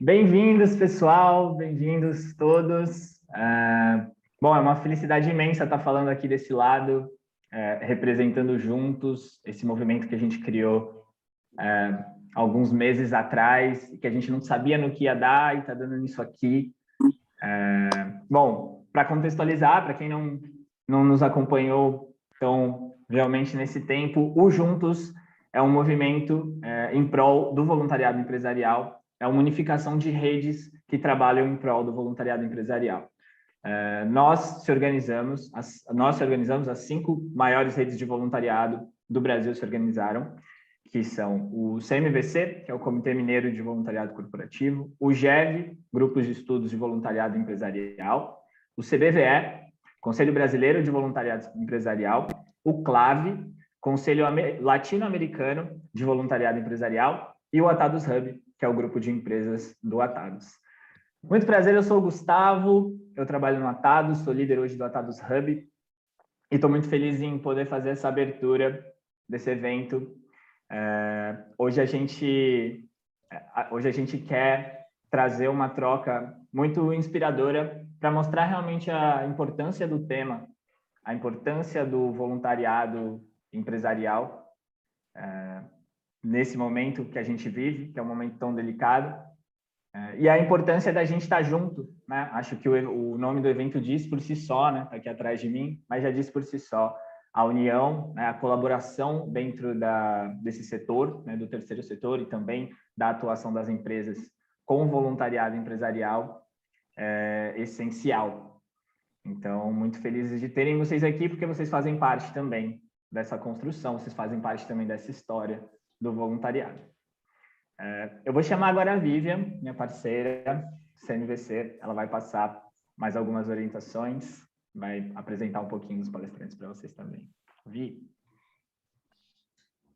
Bem-vindos, pessoal, bem-vindos todos. Bom, é uma felicidade imensa estar falando aqui desse lado, representando juntos esse movimento que a gente criou alguns meses atrás, que a gente não sabia no que ia dar e está dando nisso aqui. Bom, para contextualizar, para quem não nos acompanhou tão realmente nesse tempo, o Juntos é um movimento em prol do voluntariado empresarial, é uma unificação de redes que trabalham em prol do voluntariado empresarial. Nós organizamos, as 5 maiores redes de voluntariado do Brasil se organizaram, que são o CMVC, que é o Comitê Mineiro de Voluntariado Corporativo, o GEV, Grupos de Estudos de Voluntariado Empresarial, o CBVE, Conselho Brasileiro de Voluntariado Empresarial, o CLAVE, Conselho Latino-Americano de Voluntariado Empresarial, e o Atados Hub, que é o grupo de empresas do Atados. Muito prazer, eu sou o Gustavo, eu trabalho no Atados, sou líder hoje do Atados Hub, e estou muito feliz em poder fazer essa abertura desse evento. Hoje a gente quer trazer uma troca muito inspiradora para mostrar realmente a importância do tema, a importância do voluntariado empresarial nesse momento que a gente vive, que é um momento tão delicado, e a importância da gente estar junto, né? Acho que o nome do evento diz por si só, né? Tá aqui atrás de mim, mas já diz por si só. A união, né? A colaboração dentro desse setor, né? Do terceiro setor e também da atuação das empresas com o voluntariado empresarial é essencial. Então, muito felizes de terem vocês aqui, porque vocês fazem parte também dessa construção, vocês fazem parte também dessa história do voluntariado. Eu vou chamar agora a Vivian, minha parceira, CNVC, ela vai passar mais algumas orientações, vai apresentar um pouquinho os palestrantes para vocês também. Vi?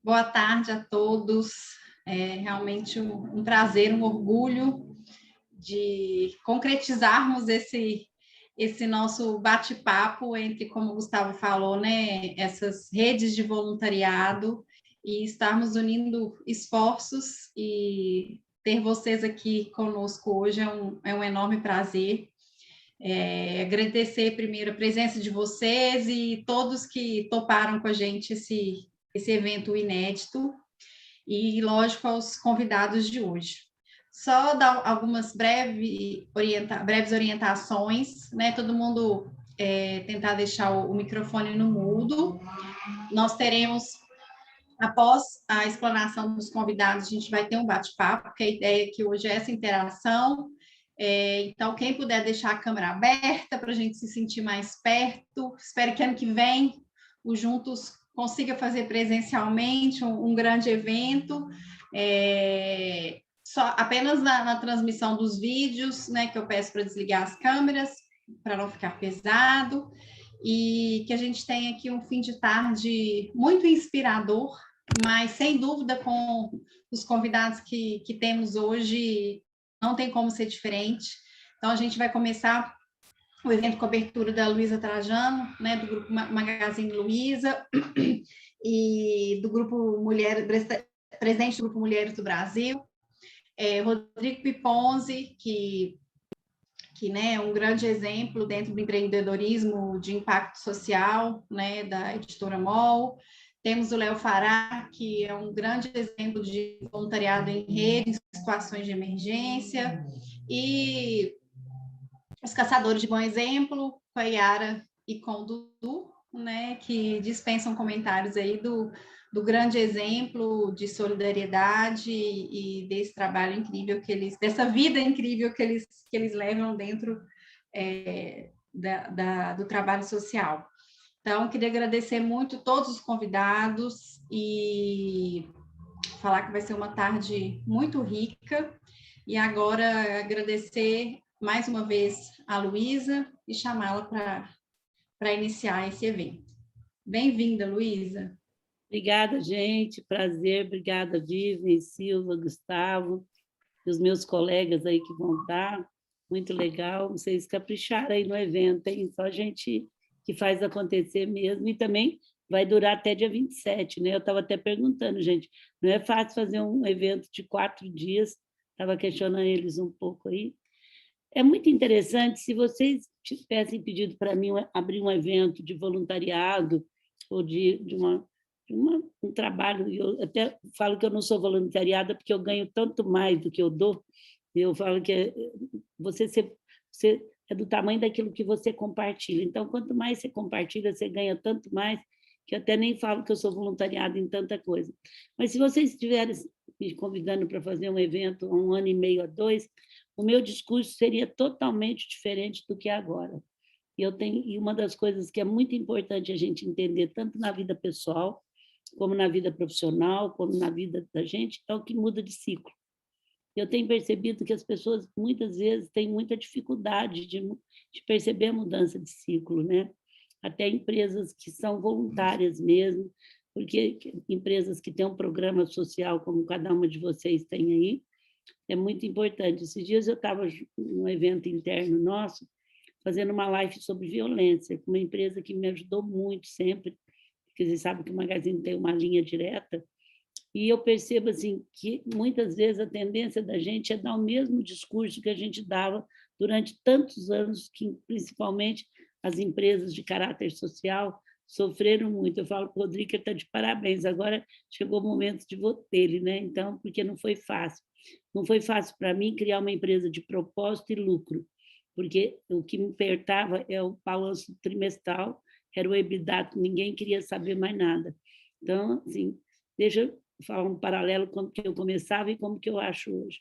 Boa tarde a todos, é realmente um prazer, um orgulho de concretizarmos esse nosso bate-papo entre, como o Gustavo falou, né, essas redes de voluntariado e estarmos unindo esforços e ter vocês aqui conosco hoje é um enorme prazer. Agradecer primeiro a presença de vocês e todos que toparam com a gente esse evento inédito e, lógico, aos convidados de hoje. Só dar algumas breves orientações, né? Todo mundo tentar deixar o microfone no mudo. Nós teremos, após a explanação dos convidados, a gente vai ter um bate-papo, porque a ideia aqui hoje é essa interação. Então, quem puder deixar a câmera aberta para a gente se sentir mais perto. Espero que ano que vem o Juntos consiga fazer presencialmente um grande evento. Só apenas na transmissão dos vídeos, né, que eu peço para desligar as câmeras, para não ficar pesado, e que a gente tenha aqui um fim de tarde muito inspirador, mas sem dúvida com os convidados que temos hoje, não tem como ser diferente. Então, a gente vai começar o evento cobertura da Luísa Trajano, né, do grupo Magazine Luiza, e do grupo presidente do Grupo Mulheres do Brasil, Rodrigo Piponzi, que né, é um grande exemplo dentro do empreendedorismo de impacto social, né, da editora MOL. Temos o Léo Fará, que é um grande exemplo de voluntariado em rede, em situações de emergência, e os caçadores de bom exemplo, com a Yara e com o Dudu, né, que dispensam comentários aí do grande exemplo de solidariedade e desse trabalho incrível dessa vida incrível que eles levam dentro do trabalho social. Então, queria agradecer muito todos os convidados e falar que vai ser uma tarde muito rica. E agora agradecer mais uma vez a Luísa e chamá-la para iniciar esse evento. Bem-vinda, Luísa. Obrigada, gente. Prazer. Obrigada, Vivian, Silva, Gustavo, e os meus colegas aí que vão estar. Muito legal. Vocês capricharam aí no evento, hein? Só gente que faz acontecer mesmo. E também vai durar até dia 27, né? Eu estava até perguntando, gente, não é fácil fazer um evento de 4 dias estava questionando eles um pouco aí. É muito interessante, se vocês tivessem pedido para mim abrir um evento de voluntariado ou de um trabalho, eu até falo que eu não sou voluntariada porque eu ganho tanto mais do que eu dou, eu falo que você é do tamanho daquilo que você compartilha. Então, quanto mais você compartilha, você ganha tanto mais, que eu até nem falo que eu sou voluntariada em tanta coisa. Mas se vocês estiverem me convidando para fazer um evento há 1 ano e meio a 2, o meu discurso seria totalmente diferente do que é agora. E uma das coisas que é muito importante a gente entender, tanto na vida pessoal, como na vida profissional, como na vida da gente, é o que muda de ciclo. Eu tenho percebido que as pessoas, muitas vezes, têm muita dificuldade de perceber a mudança de ciclo, né? Até empresas que são voluntárias mesmo, porque empresas que têm um programa social, como cada uma de vocês tem aí, é muito importante. Esses dias eu estava num evento interno nosso, fazendo uma live sobre violência, com uma empresa que me ajudou muito sempre, porque vocês sabem que o Magazine tem uma linha direta, e eu percebo assim, que muitas vezes a tendência da gente é dar o mesmo discurso que a gente dava durante tantos anos, que principalmente as empresas de caráter social sofreram muito. Eu falo para o Rodrigo que ele está de parabéns, agora chegou o momento de voto dele, né? Então, porque não foi fácil. Não foi fácil para mim criar uma empresa de propósito e lucro, porque o que me apertava é o balanço trimestral, era o EBITDA, ninguém queria saber mais nada. Então, assim, deixa eu falar um paralelo com o que eu começava e como que eu acho hoje.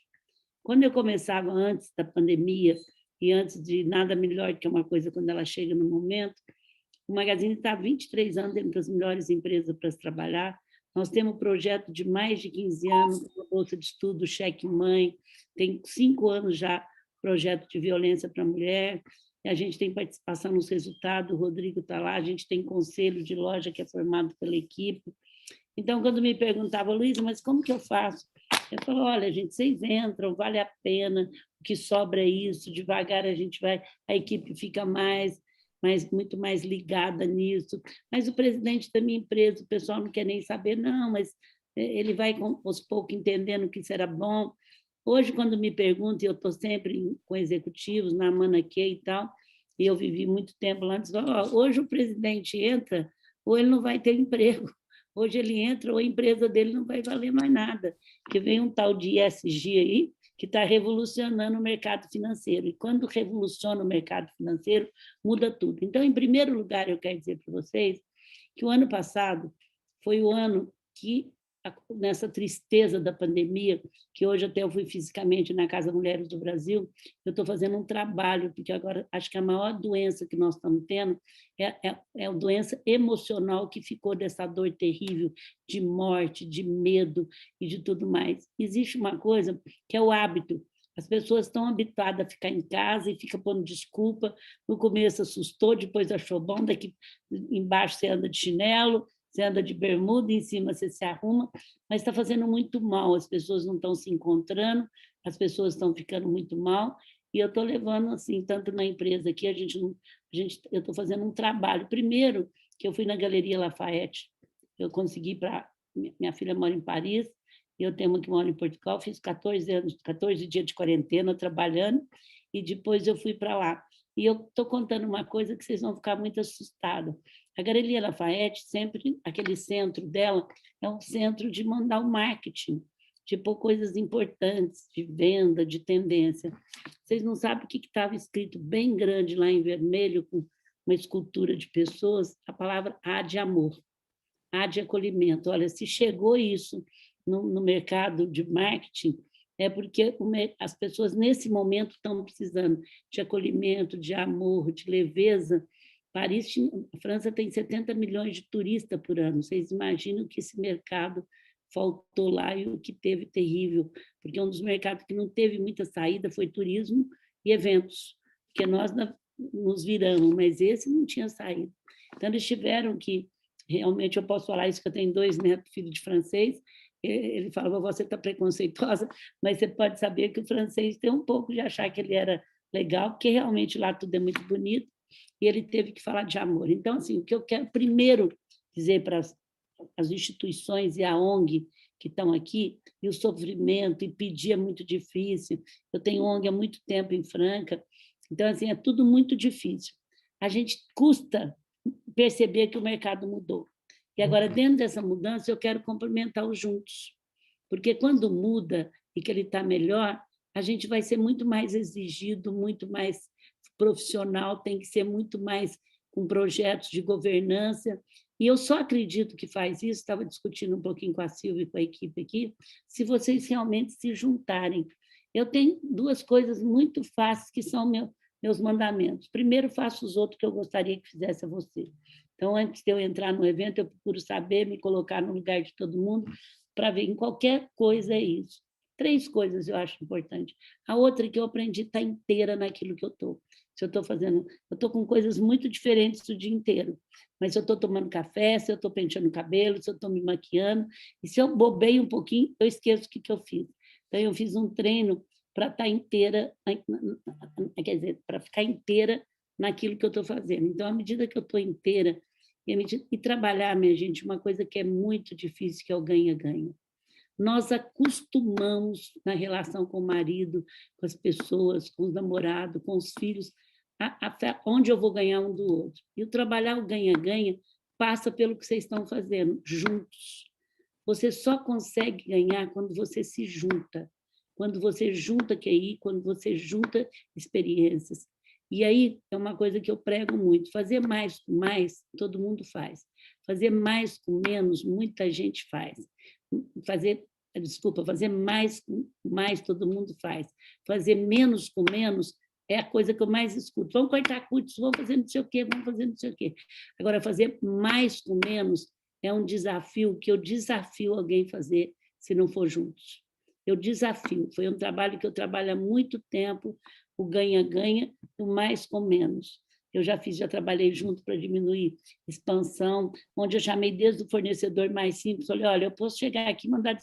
Quando eu começava antes da pandemia e antes de nada melhor que uma coisa quando ela chega no momento, o Magazine está há 23 anos dentro das melhores empresas para se trabalhar. Nós temos um projeto de mais de 15 anos, bolsa de estudo, Cheque Mãe, tem 5 anos já projeto de violência para a mulher, a gente tem participação nos resultados, o Rodrigo está lá, a gente tem conselho de loja que é formado pela equipe. Então, quando me perguntava, Luísa, mas como que eu faço? Eu falo, olha, gente, vocês entram, vale a pena, o que sobra é isso, devagar a gente vai, a equipe fica muito mais ligada nisso. Mas o presidente da minha empresa, o pessoal não quer nem saber, não, mas ele vai aos poucos entendendo que isso era bom. Hoje, quando me perguntam, e eu estou sempre com executivos, na Manaque e tal, e eu vivi muito tempo lá, eles falam, hoje o presidente entra, ou ele não vai ter emprego. Hoje ele entra, ou a empresa dele não vai valer mais nada, porque vem um tal de ESG aí, que está revolucionando o mercado financeiro. E quando revoluciona o mercado financeiro, muda tudo. Então, em primeiro lugar, eu quero dizer para vocês que o ano passado foi o ano que, nessa tristeza da pandemia, que hoje até eu fui fisicamente na Casa Mulheres do Brasil, eu estou fazendo um trabalho, porque agora acho que a maior doença que nós estamos tendo é a doença emocional que ficou dessa dor terrível de morte, de medo e de tudo mais. Existe uma coisa que é o hábito. As pessoas estão habituadas a ficar em casa e ficam pondo desculpa. No começo assustou, depois achou bom, daqui embaixo você anda de chinelo, você anda de bermuda, em cima você se arruma, mas está fazendo muito mal, as pessoas não estão se encontrando, as pessoas estão ficando muito mal, e eu estou levando, assim, tanto na empresa aqui, eu estou fazendo um trabalho. Primeiro, que eu fui na Galeria Lafayette, eu consegui para... Minha filha mora em Paris, e eu tenho uma que mora em Portugal, fiz 14 dias de quarentena trabalhando, e depois eu fui para lá. E eu estou contando uma coisa que vocês vão ficar muito assustados. A Galeria Lafayette, sempre, aquele centro dela, é um centro de mandar o marketing, de pôr coisas importantes, de venda, de tendência. Vocês não sabem o que estava escrito bem grande lá em vermelho, com uma escultura de pessoas, a palavra A de amor, A de acolhimento. Olha, se chegou isso no mercado de marketing, é porque as pessoas, nesse momento, estão precisando de acolhimento, de amor, de leveza. Paris, a França tem 70 milhões de turistas por ano. Vocês imaginam que esse mercado faltou lá e o que teve terrível, porque um dos mercados que não teve muita saída foi turismo e eventos, porque nós nos viramos, mas esse não tinha saída. Então, eles tiveram que, realmente, eu posso falar isso, que eu tenho 2 netos, filho de francês, ele fala, você está preconceituosa, mas você pode saber que o francês tem um pouco de achar que ele era legal, porque realmente lá tudo é muito bonito, e ele teve que falar de amor. Então, assim, o que eu quero primeiro dizer para as instituições e a ONG que estão aqui, e o sofrimento, e pedir é muito difícil. Eu tenho ONG há muito tempo em Franca, então, assim, é tudo muito difícil. A gente custa perceber que o mercado mudou. E agora, dentro dessa mudança, eu quero complementar os juntos, porque quando muda e que ele está melhor, a gente vai ser muito mais exigido, muito mais profissional, tem que ser muito mais com projetos de governança. E eu só acredito que faz isso, estava discutindo um pouquinho com a Silvia e com a equipe aqui, se vocês realmente se juntarem. Eu tenho duas coisas muito fáceis que são meus mandamentos. Primeiro, faço os outros que eu gostaria que fizesse a você. Então, antes de eu entrar no evento, eu procuro saber, me colocar no lugar de todo mundo, para ver em qualquer coisa é isso. 3 coisas eu acho importante. A outra é que eu aprendi a estar inteira naquilo que eu estou. Se eu estou fazendo, eu estou com coisas muito diferentes o dia inteiro, mas se eu estou tomando café, se eu estou penteando o cabelo, se eu estou me maquiando, e se eu bobei um pouquinho, eu esqueço o que eu fiz. Então, eu fiz um treino para estar inteira, quer dizer, para ficar inteira naquilo que eu estou fazendo. Então, à medida que eu estou inteira, e trabalhar, minha gente, uma coisa que é muito difícil, que é o ganha-ganha. Nós acostumamos, na relação com o marido, com as pessoas, com os namorados, com os filhos, onde eu vou ganhar um do outro. E o trabalhar o ganha-ganha passa pelo que vocês estão fazendo, juntos. Você só consegue ganhar quando você se junta, quando você junta QI, quando você junta experiências. E aí é uma coisa que eu prego muito, fazer mais com mais, todo mundo faz. Fazer mais com menos, muita gente faz. Fazer mais com mais, todo mundo faz. Fazer menos com menos é a coisa que eu mais escuto. Vamos cortar custos, vamos fazer não sei o quê, vamos fazer não sei o quê. Agora, fazer mais com menos é um desafio que eu desafio alguém a fazer se não for juntos. Eu desafio. Foi um trabalho que eu trabalho há muito tempo, o ganha-ganha, o mais com menos. Eu já trabalhei junto para diminuir expansão, onde eu chamei desde o fornecedor mais simples, falei, olha, eu posso chegar aqui e mandar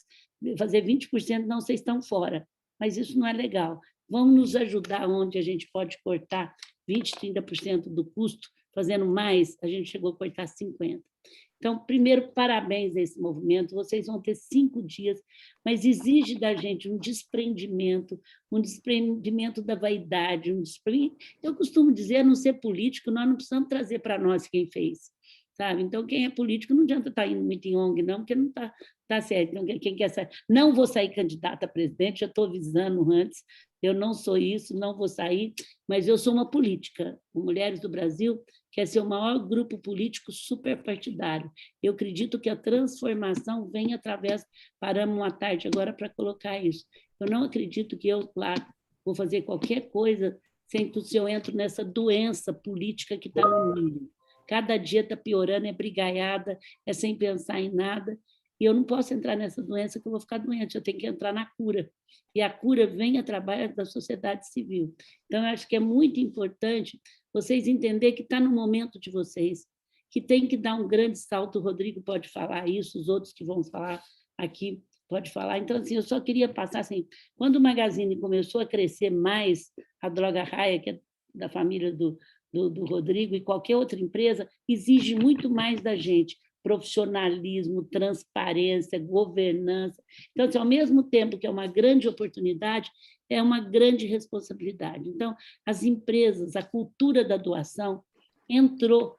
fazer 20%, não, vocês estão fora, mas isso não é legal. Vamos nos ajudar onde a gente pode cortar 20%, 30% do custo, fazendo mais, a gente chegou a cortar 50%. Então, primeiro, parabéns a esse movimento, vocês vão ter 5 dias, mas exige da gente um desprendimento da vaidade, eu costumo dizer, não ser político, nós não precisamos trazer para nós quem fez, sabe? Então, quem é político não adianta estar indo muito em ONG, não, porque não está certo. Então, quem quer sair, não vou sair candidata a presidente, já estou avisando antes, eu não sou isso, não vou sair, mas eu sou uma política. O Mulheres do Brasil quer ser o maior grupo político superpartidário. Eu acredito que a transformação vem através... Paramos uma tarde agora para colocar isso. Eu não acredito que eu lá vou fazer qualquer coisa sem que eu entro nessa doença política que está no mundo. Cada dia está piorando, é brigaiada, é sem pensar em nada. E eu não posso entrar nessa doença que eu vou ficar doente, eu tenho que entrar na cura. E a cura vem através da sociedade civil. Então, eu acho que é muito importante vocês entenderem que está no momento de vocês, que tem que dar um grande salto. O Rodrigo pode falar isso, os outros que vão falar aqui pode falar. Então, assim, eu só queria passar assim, quando o Magazine começou a crescer mais, a Droga Raia, que é da família do Rodrigo, e qualquer outra empresa, exige muito mais da gente, profissionalismo, transparência, governança. Então, assim, ao mesmo tempo que é uma grande oportunidade, é uma grande responsabilidade. Então, as empresas, a cultura da doação entrou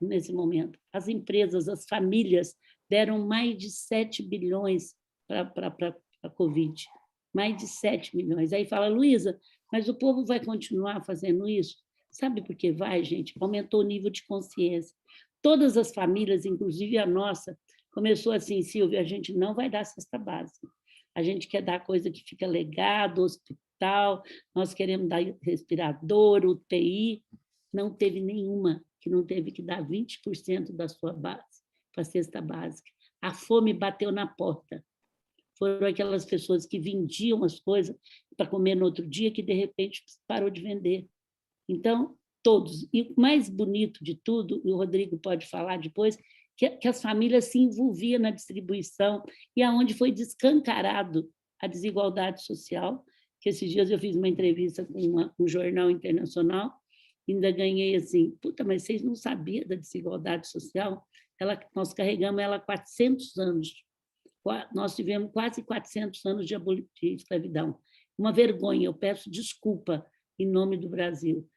nesse momento. As empresas, as famílias deram mais de 7 bilhões para a Covid. Mais de 7 milhões. Aí fala, Luísa, mas o povo vai continuar fazendo isso? Sabe por que vai, gente? Aumentou o nível de consciência. Todas as famílias, inclusive a nossa, começou assim, Silvia, a gente não vai dar cesta básica. A gente quer dar coisa que fica legado, hospital, nós queremos dar respirador, UTI. Não teve nenhuma que não teve que dar 20% da sua base para a cesta básica. A fome bateu na porta. Foram aquelas pessoas que vendiam as coisas para comer no outro dia, que de repente parou de vender. Então, todos. E o mais bonito de tudo, e o Rodrigo pode falar depois, que as famílias se envolviam na distribuição e aonde foi descancarado a desigualdade social, que esses dias eu fiz uma entrevista com um jornal internacional, ainda ganhei assim, puta, mas vocês não sabiam da desigualdade social? Nós carregamos ela há 400 anos. nós tivemos quase 400 anos de escravidão. Uma vergonha, eu peço desculpa em nome do Brasil.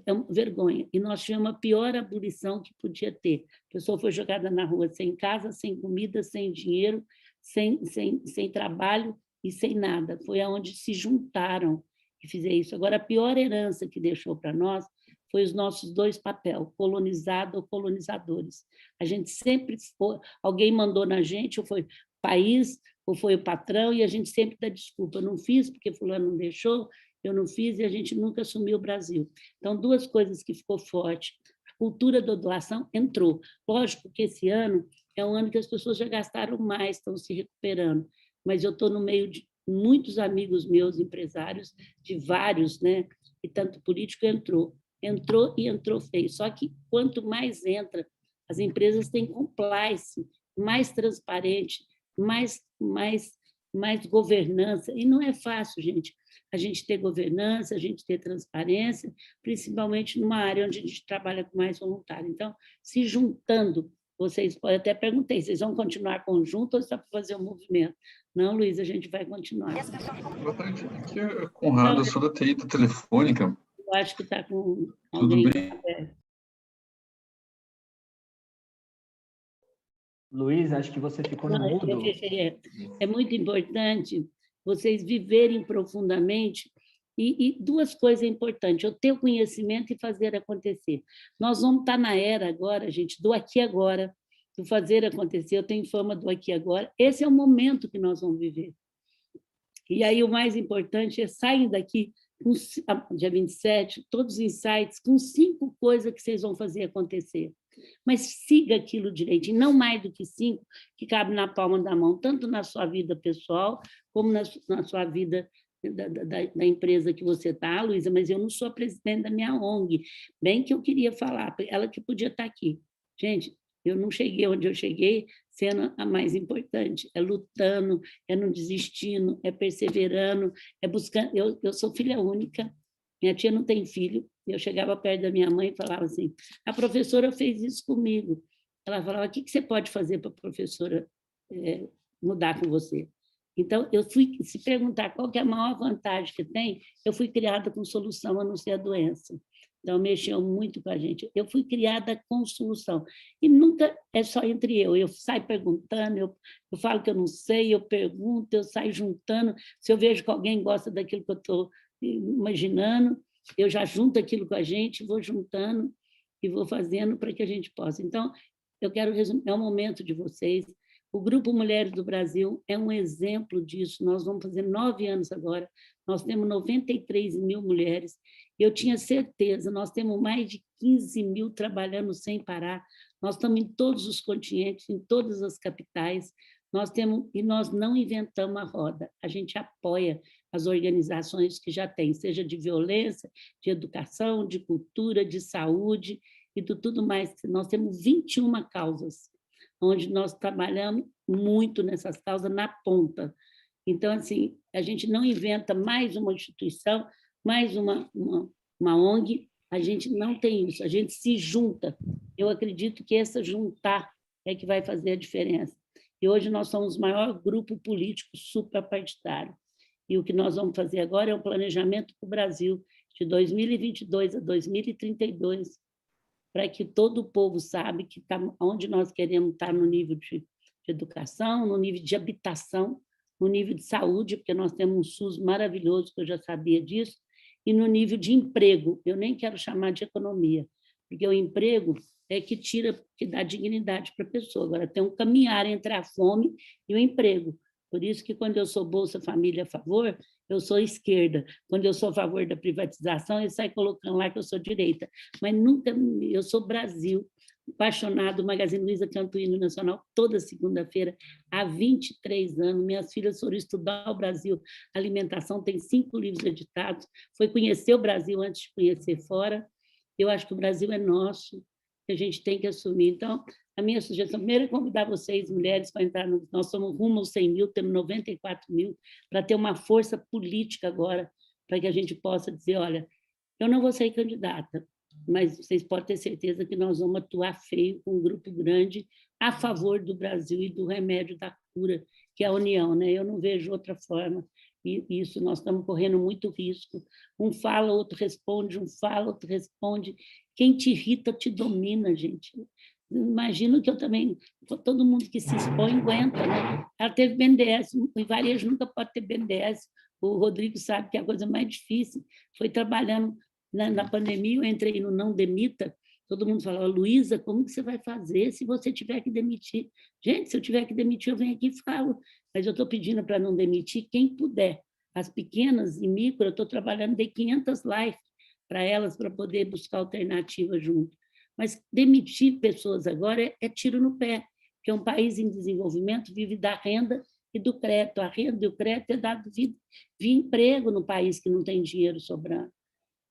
É uma vergonha. E nós tivemos a pior abolição que podia ter. A pessoa foi jogada na rua sem casa, sem comida, sem dinheiro, sem trabalho e sem nada. Foi aonde se juntaram e fizeram isso. Agora, a pior herança que deixou para nós foi os nossos dois papéis, colonizado ou colonizadores. A gente sempre, alguém mandou na gente, ou foi o país, ou foi o patrão, e a gente sempre dá desculpa. Eu não fiz porque fulano não deixou, eu não fiz, e a gente nunca assumiu o Brasil. Então, duas coisas que ficou forte. A cultura da doação entrou. Lógico que esse ano é um ano que as pessoas já gastaram mais, estão se recuperando, mas eu estou no meio de muitos amigos meus, empresários, de vários, né? E tanto político entrou e entrou feio. Só que quanto mais entra, as empresas têm compliance, mais transparente, mais governança. E não é fácil, gente, a gente ter governança, a gente ter transparência, principalmente numa área onde a gente trabalha com mais voluntário. Então, se juntando, vocês podem, até perguntei, vocês vão continuar conjunto ou só para fazer um movimento? Não, Luiz, a gente vai continuar. Boa tarde, aqui é Conrado, eu sou da TI da Telefônica. Eu acho que está com alguém. Tudo bem? Luiz, acho que você ficou no mudo. É muito importante vocês viverem profundamente e duas coisas importantes, eu ter o conhecimento e fazer acontecer. Nós vamos estar na era agora, gente, do aqui e agora, do fazer acontecer. Eu tenho fama do aqui e agora. Esse é o momento que nós vamos viver. E aí o mais importante é sair daqui, com, dia 27, todos os insights, com 5 coisas que vocês vão fazer acontecer. Mas siga aquilo direito, e não mais do que 5, que cabe na palma da mão, tanto na sua vida pessoal, como na sua vida da empresa que você está, Luísa, mas eu não sou a presidente da minha ONG, bem que eu queria falar, ela que podia estar aqui. Gente, eu não cheguei onde eu cheguei sendo a mais importante, é lutando, é não desistindo, é perseverando, é buscando. Eu sou filha única, minha tia não tem filho, eu chegava perto da minha mãe e falava assim, a professora fez isso comigo. Ela falava, o que você pode fazer para a professora mudar com você? Então, eu fui, se perguntar qual que é a maior vantagem que tem, eu fui criada com solução a não ser a doença. Então, mexeu muito com a gente. Eu fui criada com solução. E nunca é só entre eu saio perguntando, eu falo que eu não sei, eu pergunto, eu saio juntando. Se eu vejo que alguém gosta daquilo que eu estou imaginando, eu já junto aquilo com a gente, vou juntando e vou fazendo para que a gente possa. Então, eu quero resumir, é o momento de vocês. O Grupo Mulheres do Brasil é um exemplo disso. Nós vamos fazer 9 anos agora. Nós temos 93 mil mulheres. Eu tinha certeza, nós temos mais de 15 mil trabalhando sem parar. Nós estamos em todos os continentes, em todas as capitais. E nós não inventamos a roda. A gente apoia as organizações que já têm, seja de violência, de educação, de cultura, de saúde e de tudo mais. Nós temos 21 causas, onde nós trabalhamos muito nessas causas na ponta. Então, assim, a gente não inventa mais uma instituição, mais uma ONG, a gente não tem isso, a gente se junta. Eu acredito que essa juntar é que vai fazer a diferença. E hoje nós somos o maior grupo político suprapartidário. E o que nós vamos fazer agora é um planejamento para o Brasil, de 2022 a 2032, para que todo o povo saiba que onde nós queremos estar no nível de educação, no nível de habitação, no nível de saúde, porque nós temos um SUS maravilhoso, que eu já sabia disso, e no nível de emprego. Eu nem quero chamar de economia, porque o emprego é que dá dignidade para a pessoa. Agora, tem um caminhar entre a fome e o emprego. Por isso que, quando eu sou Bolsa Família a favor, eu sou esquerda. Quando eu sou a favor da privatização, eu saio colocando lá que eu sou direita. Mas nunca, eu sou Brasil, apaixonado, Magazine Luiza canta o hino nacional toda segunda-feira, há 23 anos. Minhas filhas foram estudar o Brasil. Alimentação tem 5 livros editados. Foi conhecer o Brasil antes de conhecer fora. Eu acho que o Brasil é nosso, que a gente tem que assumir. Então, a minha sugestão, primeiro, é convidar vocês, mulheres, para entrar nós somos rumo aos 100 mil, temos 94 mil, para ter uma força política agora, para que a gente possa dizer, olha, eu não vou ser candidata, mas vocês podem ter certeza que nós vamos atuar feio com um grupo grande a favor do Brasil e do remédio da cura que é a união, né? Eu não vejo outra forma. E isso, nós estamos correndo muito risco. Um fala, outro responde, um fala, outro responde. Quem te irrita te domina, gente. Imagino que eu também, todo mundo que se expõe aguenta, né? Ela teve BNDES, o varejo nunca pode ter BNDES. O Rodrigo sabe que é a coisa mais difícil. Foi trabalhando na pandemia, eu entrei no Não Demita, todo mundo falava, Luísa, como que você vai fazer se você tiver que demitir? Gente, se eu tiver que demitir, eu venho aqui e falo, mas eu estou pedindo para não demitir quem puder. As pequenas e micro, eu estou trabalhando de 500 lives para elas, para poder buscar alternativa junto. Mas demitir pessoas agora é tiro no pé, porque um país em desenvolvimento vive da renda e do crédito. A renda e o crédito é dado via emprego no país que não tem dinheiro sobrando.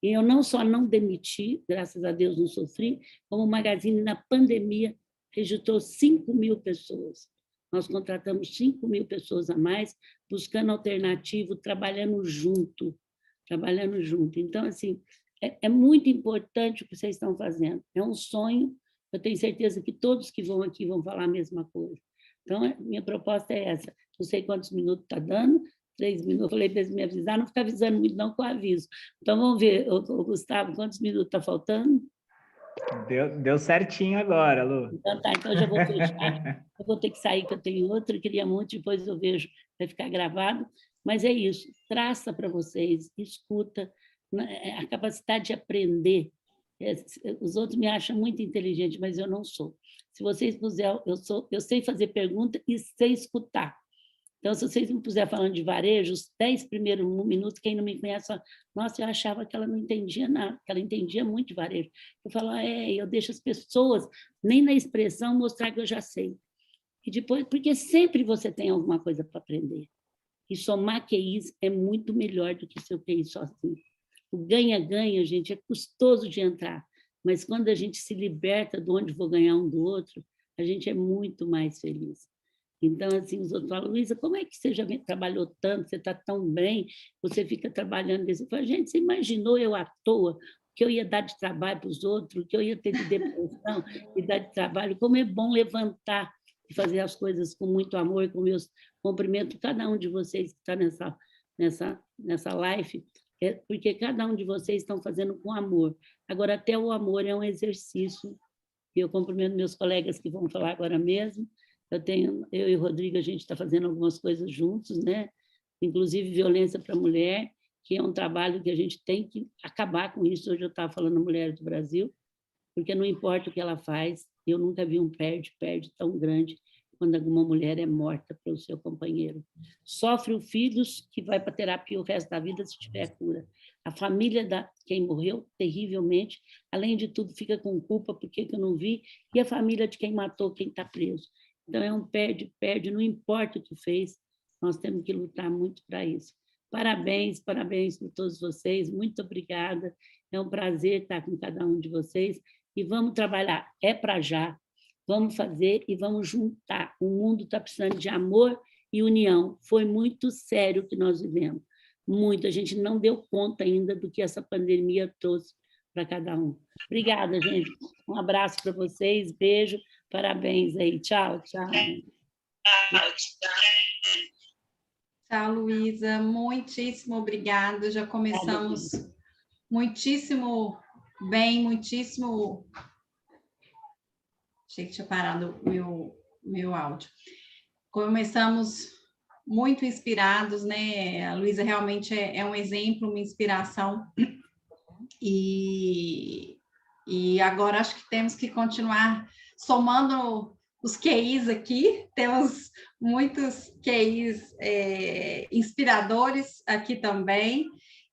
E eu não só não demiti, graças a Deus não sofri, como o Magazine, na pandemia, registrou 5.000 pessoas. Nós contratamos 5.000 pessoas a mais, buscando alternativo, trabalhando junto. Então, assim, é muito importante o que vocês estão fazendo. É um sonho, eu tenho certeza que todos que vão aqui vão falar a mesma coisa. Então, minha proposta é essa. Não sei quantos minutos está dando, 3 minutos. Eu falei para eles me avisar, não fica avisando muito não que eu aviso. Então, vamos ver, Gustavo, quantos minutos está faltando? Deu certinho agora, Lu. Então, tá, então eu já vou fechar. Eu vou ter que sair, que eu tenho outro, eu queria muito, depois eu vejo, vai ficar gravado. Mas é isso, traça para vocês, escuta, a capacidade de aprender. Os outros me acham muito inteligente, mas eu não sou. Se vocês puserem, eu sei fazer pergunta e sei escutar. Então, se vocês me puserem falando de varejo, os 10 primeiros minutos, quem não me conhece, fala, nossa, eu achava que ela não entendia nada, que ela entendia muito de varejo. Eu falo, eu deixo as pessoas, nem na expressão, mostrar que eu já sei. E depois, porque sempre você tem alguma coisa para aprender. E somar QIs é muito melhor do que seu QI sozinho. O ganha-ganha, gente, é custoso de entrar, mas quando a gente se liberta de onde vou ganhar um do outro, a gente é muito mais feliz. Então, assim, os outros falam, Luísa, como é que você já trabalhou tanto, você está tão bem, você fica trabalhando desse... Eu falo, gente, você imaginou eu à toa, que eu ia dar de trabalho para os outros, que eu ia ter de depressão e dar de trabalho, como é bom levantar e fazer as coisas com muito amor, com meus cumprimentos, cada um de vocês que está nessa live, porque cada um de vocês estão fazendo com amor. Agora, até o amor é um exercício, e eu cumprimento meus colegas que vão falar agora mesmo. Eu e o Rodrigo, a gente está fazendo algumas coisas juntos, né? Inclusive violência para a mulher, que é um trabalho que a gente tem que acabar com isso. Hoje eu estava falando a Mulher do Brasil, porque não importa o que ela faz, eu nunca vi um perde-perde tão grande quando alguma mulher é morta pelo seu companheiro. Sofre os filhos que vai para terapia o resto da vida se tiver cura. A família da quem morreu terrivelmente, além de tudo, fica com culpa porque eu não vi, e a família de quem matou, quem está preso. Então, é um perde-perde, não importa o que fez, nós temos que lutar muito para isso. Parabéns para todos vocês, muito obrigada, é um prazer estar com cada um de vocês, e vamos trabalhar, é para já, vamos fazer e vamos juntar. O mundo está precisando de amor e união, foi muito sério o que nós vivemos, muito, a gente não deu conta ainda do que essa pandemia trouxe para cada um. Obrigada, gente, um abraço para vocês, beijo, parabéns aí, tchau, tchau. Tchau, Luísa, muitíssimo obrigada, já começamos muitíssimo bem, muitíssimo... Achei que tinha parado o meu áudio. Começamos muito inspirados, né? A Luísa realmente é um exemplo, uma inspiração, e agora acho que temos que continuar somando os QIs aqui, temos muitos QIs inspiradores aqui também,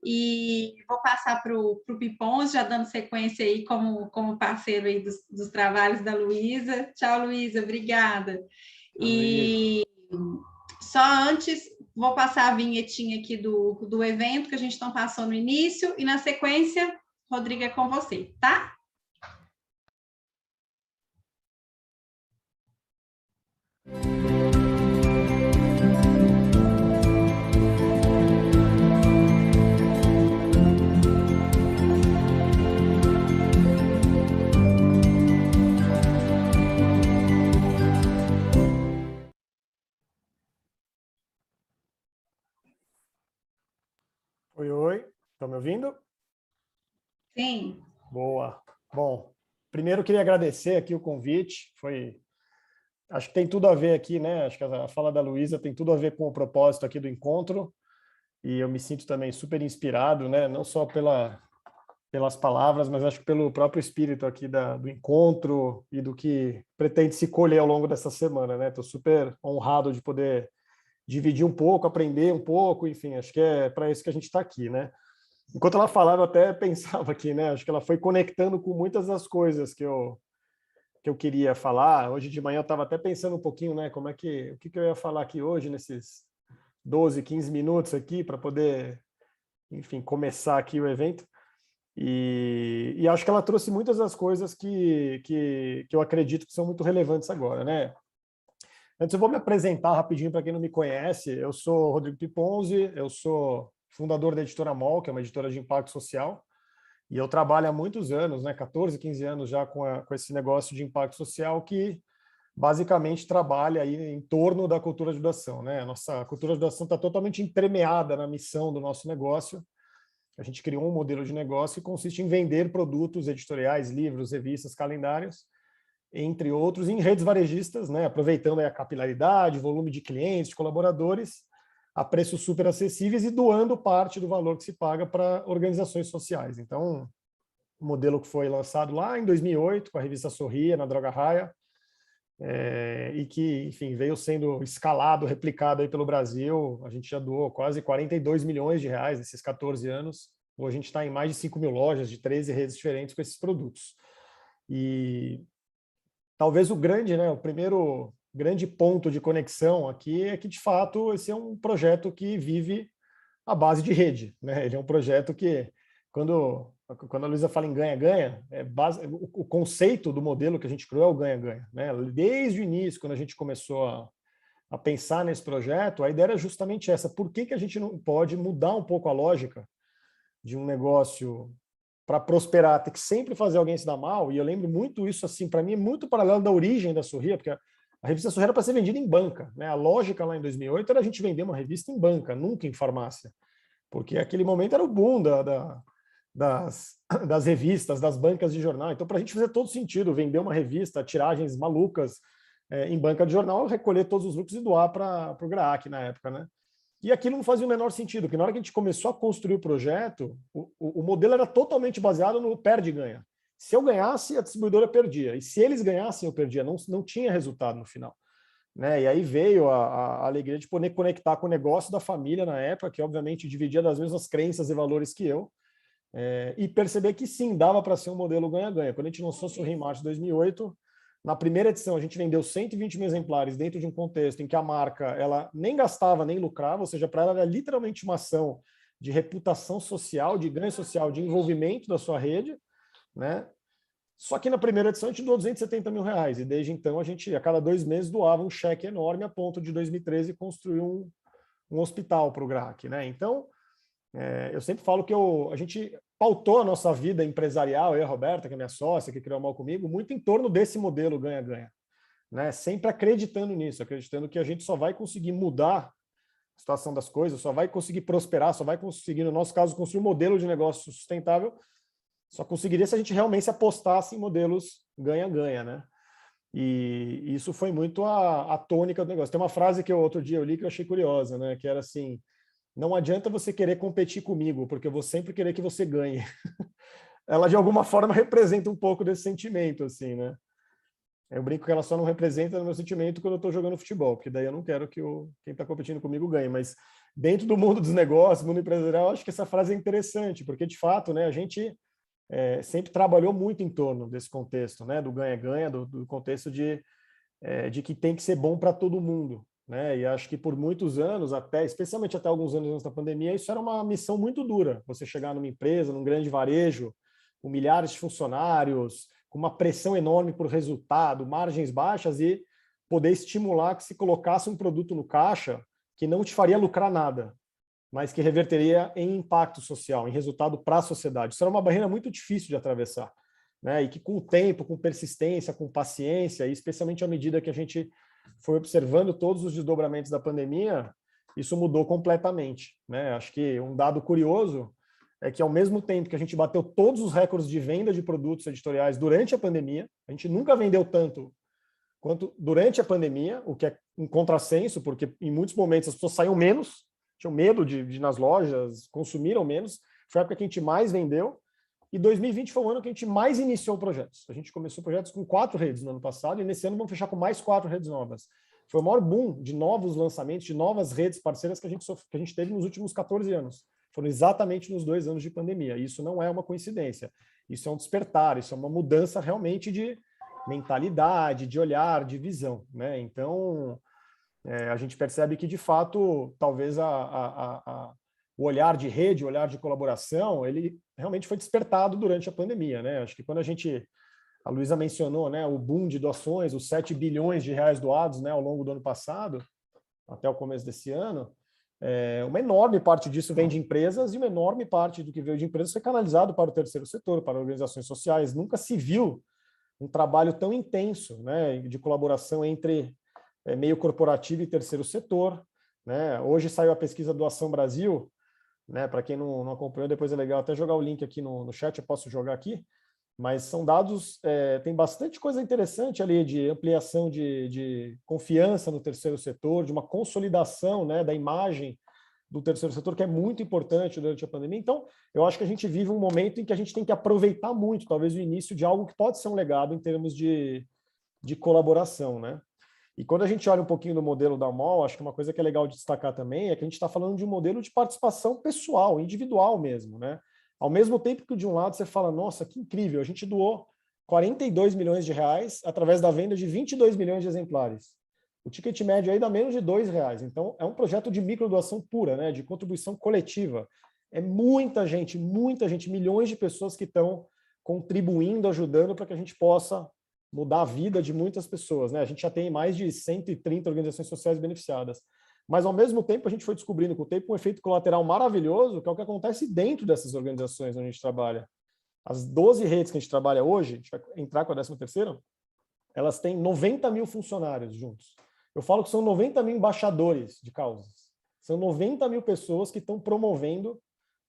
e vou passar para o Pipons, já dando sequência aí como parceiro aí dos trabalhos da Luísa. Tchau, Luísa, obrigada. E só antes, vou passar a vinhetinha aqui do evento que a gente está passando no início, e na sequência, Rodrigo, é com você, tá? Oi, oi. Estão me ouvindo? Sim. Boa. Bom, primeiro eu queria agradecer aqui o convite. Acho que tem tudo a ver aqui, né? Acho que a fala da Luísa tem tudo a ver com o propósito aqui do encontro. E eu me sinto também super inspirado, né? Não só pelas palavras, mas acho que pelo próprio espírito aqui do encontro e do que pretende se colher ao longo dessa semana, né? Estou super honrado de poder dividir um pouco, aprender um pouco, enfim, acho que é para isso que a gente está aqui, né? Enquanto ela falava, eu até pensava aqui, né? Acho que ela foi conectando com muitas das coisas que eu queria falar. Hoje de manhã eu estava até pensando um pouquinho, né? O que eu ia falar aqui hoje, nesses 12, 15 minutos aqui, para poder, enfim, começar aqui o evento. E acho que ela trouxe muitas das coisas que eu acredito que são muito relevantes agora, né? Antes eu vou me apresentar rapidinho para quem não me conhece. Eu sou Rodrigo Piponzi, eu sou fundador da Editora MOL, que é uma editora de impacto social, e eu trabalho há muitos anos, né, 14, 15 anos já com esse negócio de impacto social que basicamente trabalha aí em torno da cultura de doação, né? A nossa cultura de doação está totalmente entremeada na missão do nosso negócio. A gente criou um modelo de negócio que consiste em vender produtos editoriais, livros, revistas, calendários, entre outros, em redes varejistas, né, aproveitando aí a capilaridade, volume de clientes, de colaboradores, a preços super acessíveis e doando parte do valor que se paga para organizações sociais. Então, o modelo que foi lançado lá em 2008, com a revista Sorria, na Droga Raia, e que, enfim, veio sendo escalado, replicado aí pelo Brasil. A gente já doou quase 42 milhões de reais nesses 14 anos. Hoje a gente está em mais de 5 mil lojas de 13 redes diferentes com esses produtos. E talvez o primeiro grande ponto de conexão aqui é que, de fato, esse é um projeto que vive à base de rede, né? Ele é um projeto que, quando a Luísa fala em ganha-ganha, o conceito do modelo que a gente criou é o ganha-ganha, né? Desde o início, quando a gente começou a pensar nesse projeto, a ideia era justamente essa. Por que a gente não pode mudar um pouco a lógica de um negócio para prosperar, ter que sempre fazer alguém se dar mal? E eu lembro muito isso, assim, para mim é muito paralelo da origem da Sorria, porque a revista Sorria era para ser vendida em banca, né? A lógica lá em 2008 era a gente vender uma revista em banca, nunca em farmácia, porque aquele momento era o boom das revistas, das bancas de jornal. Então, para a gente fazer todo sentido vender uma revista, tiragens malucas em banca de jornal, recolher todos os lucros e doar para o GRAAC na época, né? E aquilo não fazia o menor sentido, porque na hora que a gente começou a construir o projeto, o modelo era totalmente baseado no perde e ganha. Se eu ganhasse, a distribuidora perdia. E se eles ganhassem, eu perdia. Não tinha resultado no final, né? E aí veio a alegria de poder conectar com o negócio da família na época, que obviamente dividia das mesmas crenças e valores que eu, e perceber que sim, dava para ser um modelo ganha-ganha. Quando a gente lançou o Sorria em março de 2008, na primeira edição a gente vendeu 120 mil exemplares dentro de um contexto em que a marca ela nem gastava nem lucrava, ou seja, para ela era literalmente uma ação de reputação social, de ganho social, de envolvimento da sua rede, né? Só que na primeira edição a gente doou 270 mil reais, e desde então a gente, a cada 2 meses, doava um cheque enorme, a ponto de 2013 construir um hospital para o GRAAC, né? Então, eu sempre falo que a gente pautou a nossa vida empresarial, eu e a Roberta, que é minha sócia, que criou a MOL comigo, muito em torno desse modelo ganha-ganha, né? Sempre acreditando nisso, acreditando que a gente só vai conseguir mudar a situação das coisas, só vai conseguir prosperar, só vai conseguir, no nosso caso, construir um modelo de negócio sustentável, só conseguiria se a gente realmente se apostasse em modelos ganha-ganha, né? E isso foi muito a tônica do negócio. Tem uma frase que outro dia eu li que eu achei curiosa, né? Que era assim: não adianta você querer competir comigo, porque eu vou sempre querer que você ganhe. Ela, de alguma forma, representa um pouco desse sentimento, assim, né? Eu brinco que ela só não representa o meu sentimento quando eu estou jogando futebol, porque daí eu não quero que quem está competindo comigo ganhe. Mas dentro do mundo dos negócios, mundo empresarial, eu acho que essa frase é interessante, porque, de fato, né, a gente sempre trabalhou muito em torno desse contexto, né, do ganha-ganha, do contexto de que tem que ser bom para todo mundo, né? E acho que por muitos anos, especialmente até alguns anos antes da pandemia, isso era uma missão muito dura. Você chegar numa empresa, num grande varejo, com milhares de funcionários, com uma pressão enorme por resultado, margens baixas, e poder estimular que se colocasse um produto no caixa que não te faria lucrar nada, mas que reverteria em impacto social, em resultado para a sociedade. Isso era uma barreira muito difícil de atravessar, né? E que com o tempo, com persistência, com paciência, e especialmente à medida que a gente foi observando todos os desdobramentos da pandemia, isso mudou completamente, né? Acho que um dado curioso é que, ao mesmo tempo que a gente bateu todos os recordes de venda de produtos editoriais durante a pandemia, a gente nunca vendeu tanto quanto durante a pandemia, o que é um contrassenso, porque em muitos momentos as pessoas saíam menos, tinham medo de ir nas lojas, consumiram menos, foi a época que a gente mais vendeu, e 2020 foi o ano que a gente mais iniciou projetos. A gente começou projetos com 4 redes no ano passado, e nesse ano vamos fechar com mais 4 redes novas. Foi o maior boom de novos lançamentos, de novas redes parceiras que a gente teve nos últimos 14 anos. Foram exatamente nos 2 anos de pandemia. Isso não é uma coincidência. Isso é um despertar, isso é uma mudança realmente de mentalidade, de olhar, de visão, né? Então, a gente percebe que, de fato, talvez o olhar de rede, o olhar de colaboração, ele realmente foi despertado durante a pandemia, né? Acho que quando a Luísa mencionou, né, o boom de doações, os 7 bilhões de reais doados, né, ao longo do ano passado, até o começo desse ano, uma enorme parte disso vem de empresas e uma enorme parte do que veio de empresas foi canalizado para o terceiro setor, para organizações sociais. Nunca se viu um trabalho tão intenso, né, de colaboração entre meio corporativo e terceiro setor, né? Hoje saiu a pesquisa Doação Brasil, né? Para quem não acompanhou, depois é legal até jogar o link aqui no chat, eu posso jogar aqui, mas são dados, tem bastante coisa interessante ali de ampliação de confiança no terceiro setor, de uma consolidação, né, da imagem do terceiro setor, que é muito importante durante a pandemia. Então, eu acho que a gente vive um momento em que a gente tem que aproveitar muito, talvez, o início de algo que pode ser um legado em termos de colaboração, né? E quando a gente olha um pouquinho do modelo da MOL, acho que uma coisa que é legal de destacar também é que a gente está falando de um modelo de participação pessoal, individual mesmo, né? Ao mesmo tempo que, de um lado, você fala, nossa, que incrível, a gente doou 42 milhões de reais através da venda de 22 milhões de exemplares. O ticket médio aí dá menos de R$2. Então, é um projeto de microdoação pura, né? De contribuição coletiva. É muita gente, milhões de pessoas que estão contribuindo, ajudando para que a gente possa mudar a vida de muitas pessoas, né? A gente já tem mais de 130 organizações sociais beneficiadas. Mas, ao mesmo tempo, a gente foi descobrindo com o tempo um efeito colateral maravilhoso, que é o que acontece dentro dessas organizações onde a gente trabalha. As 12 redes que a gente trabalha hoje, a gente vai entrar com a 13ª, elas têm 90 mil funcionários juntos. Eu falo que são 90 mil embaixadores de causas. São 90 mil pessoas que estão promovendo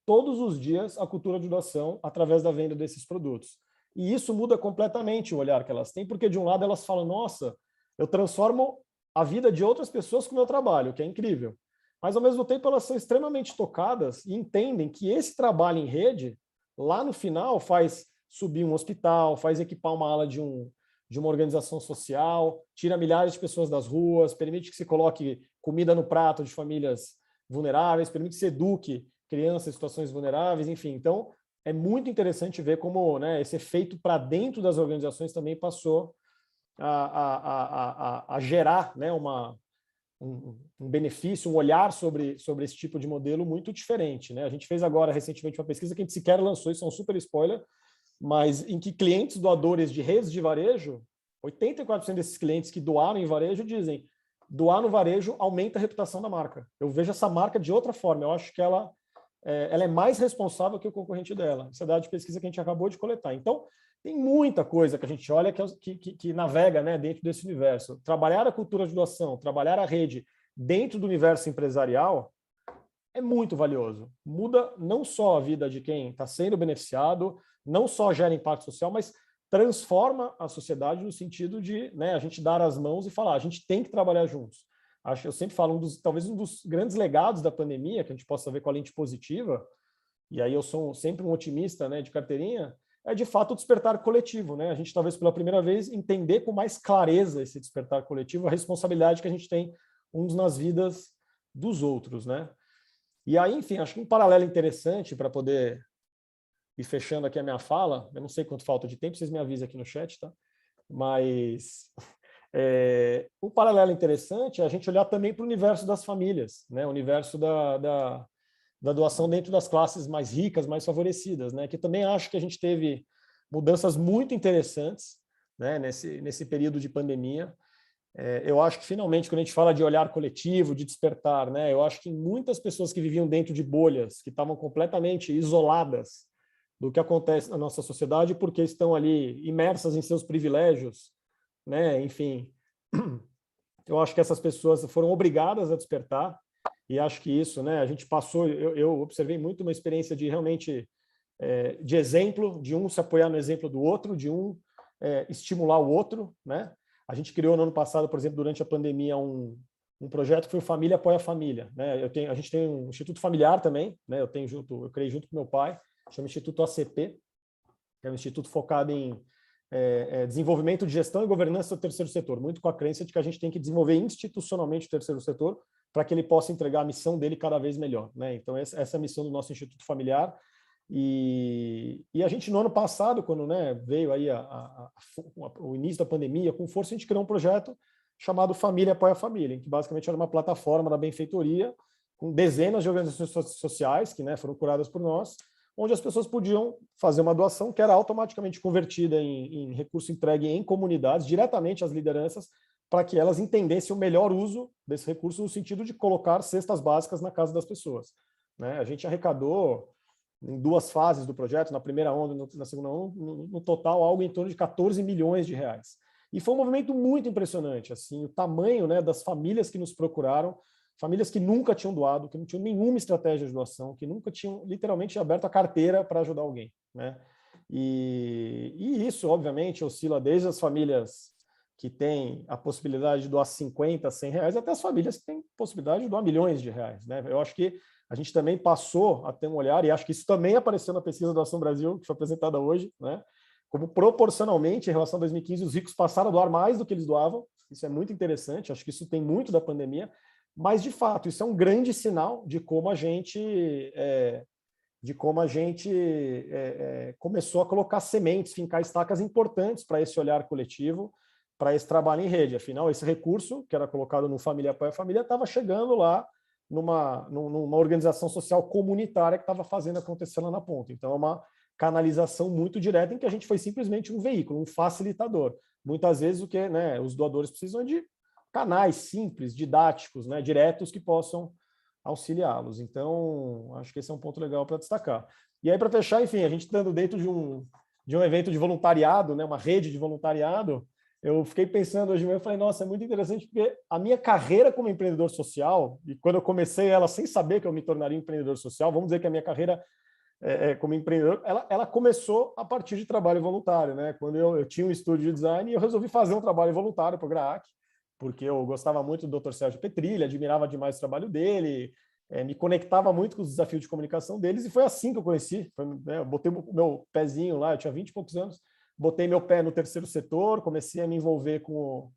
todos os dias a cultura de doação através da venda desses produtos. E isso muda completamente o olhar que elas têm, porque, de um lado, elas falam, nossa, eu transformo a vida de outras pessoas com o meu trabalho, que é incrível. Mas, ao mesmo tempo, elas são extremamente tocadas e entendem que esse trabalho em rede, lá no final, faz subir um hospital, faz equipar uma ala de uma organização social, tira milhares de pessoas das ruas, permite que se coloque comida no prato de famílias vulneráveis, permite que se eduque crianças em situações vulneráveis, enfim. Então, é muito interessante ver como, né, esse efeito para dentro das organizações também passou a gerar, né, um benefício, um olhar sobre esse tipo de modelo muito diferente, né? A gente fez agora, recentemente, uma pesquisa que a gente sequer lançou, isso é um super spoiler, mas em que clientes doadores de redes de varejo, 84% desses clientes que doaram em varejo dizem doar no varejo aumenta a reputação da marca. Eu vejo essa marca de outra forma, eu acho que ela é mais responsável que o concorrente dela. Isso é dado de pesquisa que a gente acabou de coletar. Então, tem muita coisa que a gente olha que navega, né, dentro desse universo. Trabalhar a cultura de doação, trabalhar a rede dentro do universo empresarial é muito valioso. Muda não só a vida de quem está sendo beneficiado, não só gera impacto social, mas transforma a sociedade no sentido de, né, a gente dar as mãos e falar, a gente tem que trabalhar juntos. Eu sempre falo, talvez um dos grandes legados da pandemia, que a gente possa ver com a lente positiva, e aí eu sou sempre um otimista, né, de carteirinha, é de fato o despertar coletivo, né? A gente talvez pela primeira vez entender com mais clareza esse despertar coletivo, a responsabilidade que a gente tem uns nas vidas dos outros, né? E aí, enfim, acho que um paralelo interessante para poder ir fechando aqui a minha fala, eu não sei quanto falta de tempo, vocês me avisam aqui no chat, tá? Mas um paralelo interessante é a gente olhar também para o universo das famílias, né? O universo da doação dentro das classes mais ricas, mais favorecidas, né? Que também acho que a gente teve mudanças muito interessantes, né? Nesse período de pandemia. Eu acho que, finalmente, quando a gente fala de olhar coletivo, de despertar, né? Eu acho que muitas pessoas que viviam dentro de bolhas, que estavam completamente isoladas do que acontece na nossa sociedade, porque estão ali imersas em seus privilégios, né? Enfim, eu acho que essas pessoas foram obrigadas a despertar, e acho que isso, né, a gente passou, eu observei muito uma experiência de realmente de exemplo, de um se apoiar no exemplo do outro, de um estimular o outro, né? A gente criou no ano passado, por exemplo, durante a pandemia, um projeto que foi o Família Apoia a Família, né? A gente tem um instituto familiar também, né? Eu criei junto com meu pai, chama Instituto ACP, que é um instituto focado em desenvolvimento de gestão e governança do terceiro setor, muito com a crença de que a gente tem que desenvolver institucionalmente o terceiro setor para que ele possa entregar a missão dele cada vez melhor, né? Então, essa é a missão do nosso instituto familiar. E a gente, no ano passado, quando, né, veio aí o início da pandemia, com força, a gente criou um projeto chamado Família Apoia a Família, em que basicamente era uma plataforma da benfeitoria, com dezenas de organizações sociais, que, né, foram curadas por nós, onde as pessoas podiam fazer uma doação que era automaticamente convertida em recurso entregue em comunidades, diretamente às lideranças, para que elas entendessem o melhor uso desse recurso, no sentido de colocar cestas básicas na casa das pessoas, né? A gente arrecadou, em 2 fases do projeto, na primeira onda e na segunda onda, no total, algo em torno de 14 milhões de reais. E foi um movimento muito impressionante, assim, o tamanho, né, das famílias que nos procuraram, famílias que nunca tinham doado, que não tinham nenhuma estratégia de doação, que nunca tinham literalmente aberto a carteira para ajudar alguém, né? E isso, obviamente, oscila desde as famílias que têm a possibilidade de doar 50, 100 reais, até as famílias que têm possibilidade de doar milhões de reais, né? Eu acho que a gente também passou a ter um olhar, e acho que isso também apareceu na pesquisa da Doação Brasil, que foi apresentada hoje, né? Como proporcionalmente, em relação a 2015, os ricos passaram a doar mais do que eles doavam. Isso é muito interessante, acho que isso tem muito da pandemia, mas, de fato, isso é um grande sinal de como a gente começou a colocar sementes, fincar estacas importantes para esse olhar coletivo, para esse trabalho em rede. Afinal, esse recurso, que era colocado no Família Apoia a Família, estava chegando lá numa organização social comunitária que estava fazendo acontecer lá na ponta. Então, é uma canalização muito direta em que a gente foi simplesmente um veículo, um facilitador. Muitas vezes né, os doadores precisam de canais simples, didáticos, né, diretos, que possam auxiliá-los. Então, acho que esse é um ponto legal para destacar. E aí, para fechar, enfim, a gente estando dentro de um evento de voluntariado, né, uma rede de voluntariado, eu fiquei pensando hoje, eu falei, nossa, é muito interessante, porque a minha carreira como empreendedor social, e quando eu comecei ela sem saber que eu me tornaria empreendedor social, vamos dizer que a minha carreira como empreendedor, ela começou a partir de trabalho voluntário, né? Quando eu tinha um estúdio de design, e eu resolvi fazer um trabalho voluntário para o GRAAC, porque eu gostava muito do Dr. Sérgio Petrilli, admirava demais o trabalho dele, me conectava muito com os desafios de comunicação deles, e foi assim que eu conheci. Eu botei o meu pezinho lá, eu tinha 20 e poucos anos, botei meu pé no terceiro setor, comecei a me envolver com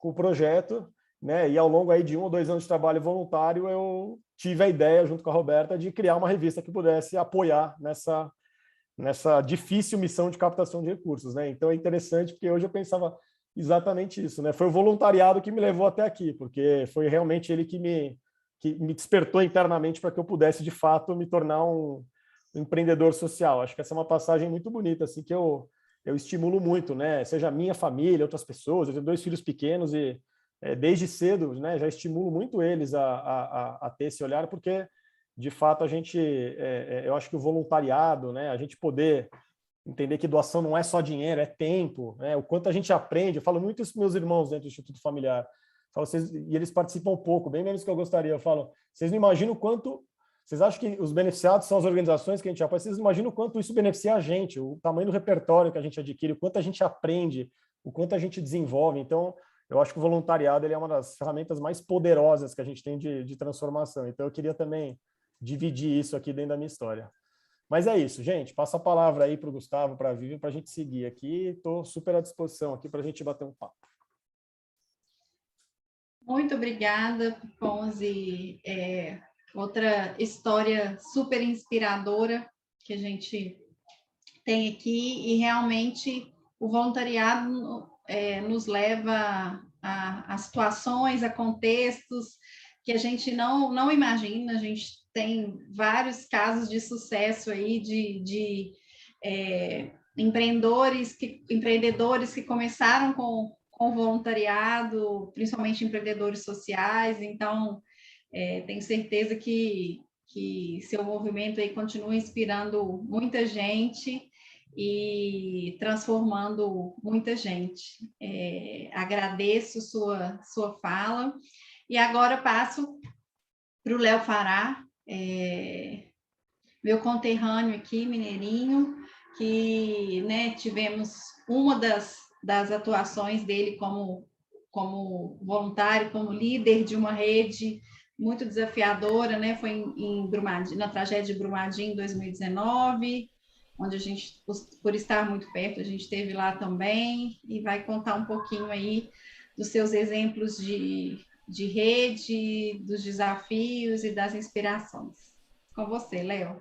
o projeto, né? E ao longo aí de 1 ou 2 anos de trabalho voluntário, eu tive a ideia, junto com a Roberta, de criar uma revista que pudesse apoiar nessa difícil missão de captação de recursos, né? Então é interessante, porque hoje eu pensava exatamente isso, né? Foi o voluntariado que me levou até aqui, porque foi realmente ele que me despertou internamente para que eu pudesse, de fato, me tornar um empreendedor social. Acho que essa é uma passagem muito bonita, assim, que eu estimulo muito, né? Seja a minha família, outras pessoas. Eu tenho 2 filhos pequenos e desde cedo, né, já estimulo muito eles a ter esse olhar, porque, de fato, a gente, eu acho que o voluntariado, né, a gente poder entender que doação não é só dinheiro, é tempo, né, o quanto a gente aprende. Eu falo muito isso com meus irmãos dentro do Instituto Familiar, e eles participam um pouco, bem menos que eu gostaria. Eu falo, vocês não imaginam o quanto... Vocês acham que os beneficiados são as organizações que a gente apoia? Vocês imaginam o quanto isso beneficia a gente, o tamanho do repertório que a gente adquire, o quanto a gente aprende, o quanto a gente desenvolve. Então, eu acho que o voluntariado ele é uma das ferramentas mais poderosas que a gente tem de transformação. Então, eu queria também dividir isso aqui dentro da minha história. Mas é isso, gente. Passa a palavra aí para o Gustavo, para a Vivian, para a gente seguir aqui. Estou super à disposição aqui para a gente bater um papo. Muito obrigada, Ponzi. Outra história super inspiradora que a gente tem aqui, e realmente o voluntariado nos leva a situações, a contextos que a gente não imagina. A gente tem vários casos de sucesso aí de empreendedores que começaram com voluntariado, principalmente empreendedores sociais. Então, tenho certeza que seu movimento aí continua inspirando muita gente e transformando muita gente. Agradeço sua fala, e agora passo para o Léo Fará, meu conterrâneo aqui, mineirinho, que, né, tivemos uma das atuações dele como voluntário, como líder de uma rede muito desafiadora, né? Foi em Brumadinho, na tragédia de Brumadinho em 2019, onde a gente, por estar muito perto, a gente esteve lá também, e vai contar um pouquinho aí dos seus exemplos de rede, dos desafios e das inspirações. Com você, Léo.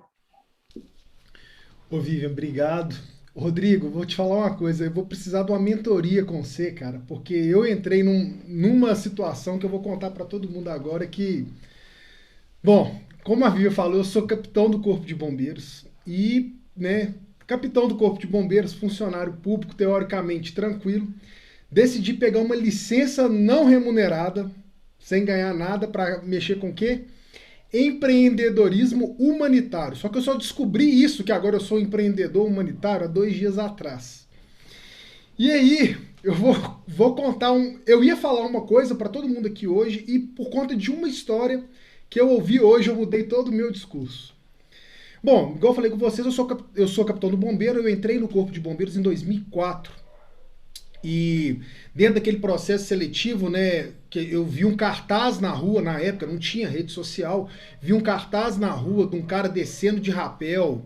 Ô, Vivian, obrigado. Rodrigo, vou te falar uma coisa, eu vou precisar de uma mentoria com você, cara, porque eu entrei numa situação que eu vou contar para todo mundo agora que, bom, como a Vivian falou, eu sou capitão do Corpo de Bombeiros e, né, capitão do Corpo de Bombeiros, funcionário público, teoricamente tranquilo, decidi pegar uma licença não remunerada, sem ganhar nada, para mexer com o quê? Empreendedorismo humanitário. Só que eu só descobri isso, que agora eu sou empreendedor humanitário, há 2 dias atrás. E aí, eu vou contar eu ia falar uma coisa para todo mundo aqui hoje, e por conta de uma história que eu ouvi hoje, eu mudei todo o meu discurso. Bom, igual eu falei com vocês, eu sou capitão do bombeiro, eu entrei no Corpo de Bombeiros em 2004. E dentro daquele processo seletivo, né, que eu vi um cartaz na rua, na época não tinha rede social, vi um cartaz na rua de um cara descendo de rapel,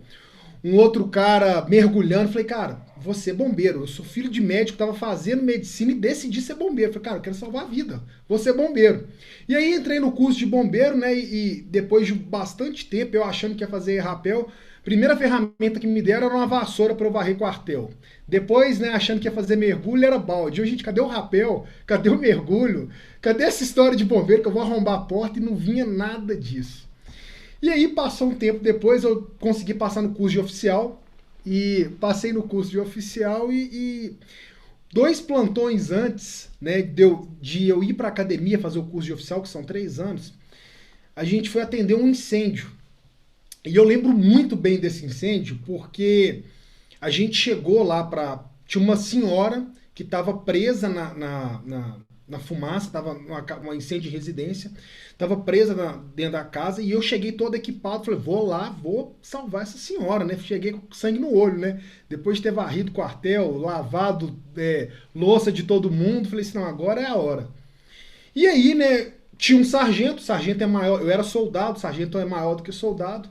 um outro cara mergulhando. Falei, cara, vou ser bombeiro. Eu sou filho de médico, estava fazendo medicina e decidi ser bombeiro. Falei, cara, eu quero salvar a vida, vou ser bombeiro. E aí entrei no curso de bombeiro, né, e depois de bastante tempo, eu achando que ia fazer rapel, primeira ferramenta que me deram era uma vassoura para eu varrer quartel. Depois, né, achando que ia fazer mergulho, era balde. Gente, cadê o rapel? Cadê o mergulho? Cadê essa história de bombeiro que eu vou arrombar a porta? E não vinha nada disso. E aí, passou um tempo depois, eu consegui passar no curso de oficial. E passei no curso de oficial e 2 plantões antes, né, de eu ir para a academia fazer o curso de oficial, que são 3 anos, a gente foi atender um incêndio. E eu lembro muito bem desse incêndio, porque a gente chegou lá tinha uma senhora que estava presa na fumaça, estava um incêndio de residência, estava presa dentro da casa, e eu cheguei todo equipado, falei, vou lá, vou salvar essa senhora, né? Cheguei com sangue no olho, né? Depois de ter varrido o quartel, lavado louça de todo mundo, falei assim, não, agora é a hora. E aí, né, tinha um sargento, o sargento é maior, eu era soldado, o sargento é maior do que o soldado,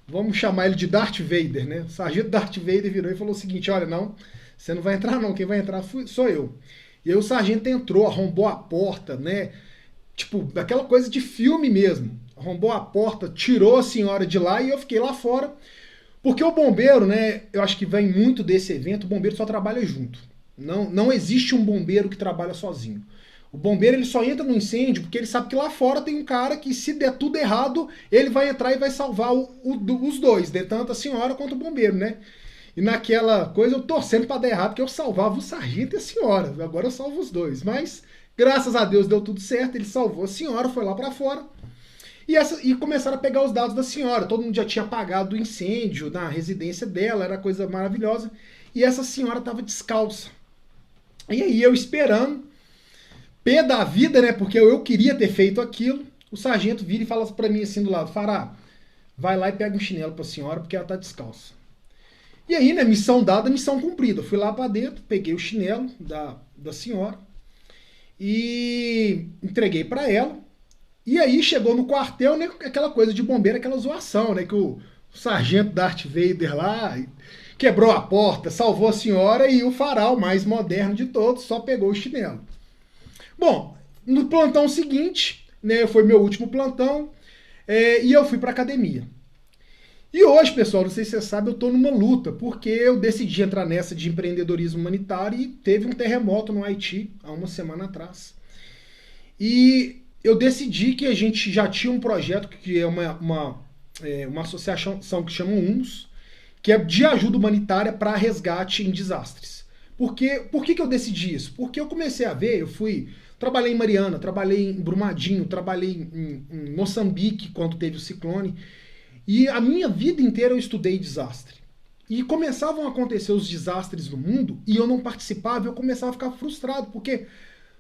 vamos chamar ele de Darth Vader, né? O sargento Darth Vader virou e falou o seguinte, olha, não, você não vai entrar não, quem vai entrar sou eu. E aí o sargento entrou, arrombou a porta, né? Tipo, aquela coisa de filme mesmo. Arrombou a porta, tirou a senhora de lá e eu fiquei lá fora. Porque o bombeiro, né, eu acho que vem muito desse evento, o bombeiro só trabalha junto. Não existe um bombeiro que trabalha sozinho. O bombeiro ele só entra no incêndio porque ele sabe que lá fora tem um cara que, se der tudo errado, ele vai entrar e vai salvar os dois, né? Tanto a senhora quanto o bombeiro, né? E naquela coisa eu torcendo para dar errado, porque eu salvava o sargento e a senhora. Agora eu salvo os dois. Mas, graças a Deus, deu tudo certo. Ele salvou a senhora, foi lá para fora. E começaram a pegar os dados da senhora. Todo mundo já tinha apagado o incêndio na residência dela, era coisa maravilhosa. E essa senhora estava descalça. E aí eu esperando, pé da vida, né? Porque eu queria ter feito aquilo. O sargento vira e fala para mim assim do lado, Fará, vai lá e pega um chinelo para a senhora, porque ela tá descalça. E aí, né, missão dada, missão cumprida. Eu fui lá para dentro, peguei o chinelo da senhora e entreguei para ela. E aí chegou no quartel, né, aquela coisa de bombeiro, aquela zoação, né, que o sargento Darth Vader lá quebrou a porta, salvou a senhora, e o Fará, o mais moderno de todos, só pegou o chinelo. Bom, no plantão seguinte, né, foi meu último plantão, e eu fui para academia. E hoje, pessoal, não sei se você sabe, eu estou numa luta, porque eu decidi entrar nessa de empreendedorismo humanitário e teve um terremoto no Haiti, há uma semana atrás. E eu decidi que a gente já tinha um projeto que é uma associação que chama UNS, que é de ajuda humanitária para resgate em desastres. Por que eu decidi isso? Porque eu comecei a ver, trabalhei em Mariana, trabalhei em Brumadinho, trabalhei em Moçambique quando teve o ciclone, e a minha vida inteira eu estudei desastre. E começavam a acontecer os desastres no mundo e eu não participava, eu começava a ficar frustrado, porque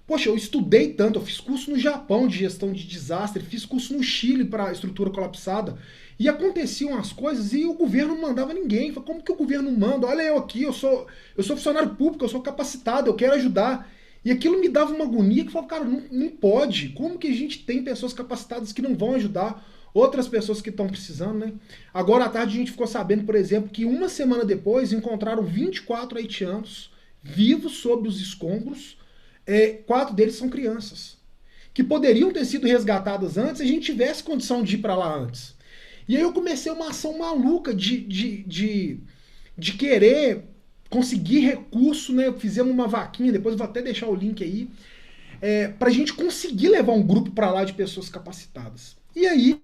Poxa, eu estudei tanto, eu fiz curso no Japão de gestão de desastre, fiz curso no Chile para estrutura colapsada, e aconteciam as coisas e o governo não mandava ninguém. Falei, como que o governo manda? Olha eu aqui, eu sou funcionário público, eu sou capacitado, eu quero ajudar. E aquilo me dava uma agonia que eu falava, cara, não pode. Como que a gente tem pessoas capacitadas que não vão ajudar outras pessoas que estão precisando, né? Agora à tarde a gente ficou sabendo, por exemplo, que uma semana depois encontraram 24 haitianos vivos sob os escombros. 4 deles são crianças, que poderiam ter sido resgatadas antes se a gente tivesse condição de ir para lá antes. E aí eu comecei uma ação maluca de querer conseguir recurso, né? Fizemos uma vaquinha, depois eu vou até deixar o link aí, para a gente conseguir levar um grupo para lá de pessoas capacitadas. E aí,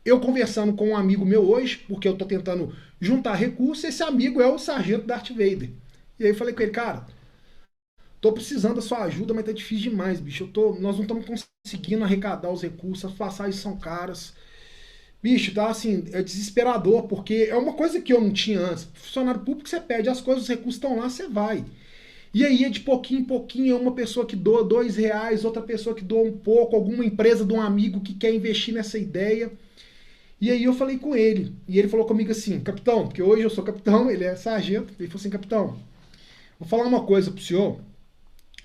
eu conversando com um amigo meu hoje, porque eu tô tentando juntar recursos, esse amigo é o sargento Darth Vader. E aí eu falei com ele, cara, tô precisando da sua ajuda, mas tá difícil demais, bicho. Nós não estamos conseguindo arrecadar os recursos, as passagens são caras. Bicho, tá assim, é desesperador, porque é uma coisa que eu não tinha antes. Funcionário público, você pede as coisas, os recursos estão lá, você vai. E aí é de pouquinho em pouquinho, é uma pessoa que doa R$2, outra pessoa que doa um pouco, alguma empresa de um amigo que quer investir nessa ideia. E aí eu falei com ele, e ele falou comigo assim, capitão, porque hoje eu sou capitão, ele é sargento, ele falou assim, capitão, vou falar uma coisa pro senhor,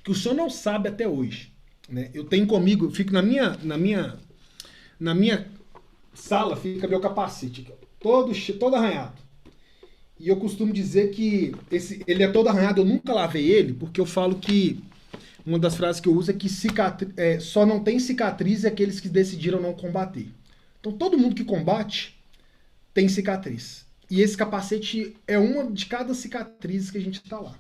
que o senhor não sabe até hoje, né? Eu tenho comigo, eu fico na minha sala, fica meu capacete, todo arranhado. E eu costumo dizer que ele é todo arranhado, eu nunca lavei ele, porque eu falo que uma das frases que eu uso é que só não tem cicatriz aqueles que decidiram não combater. Então todo mundo que combate tem cicatriz. E esse capacete é uma de cada cicatriz que a gente tá lá.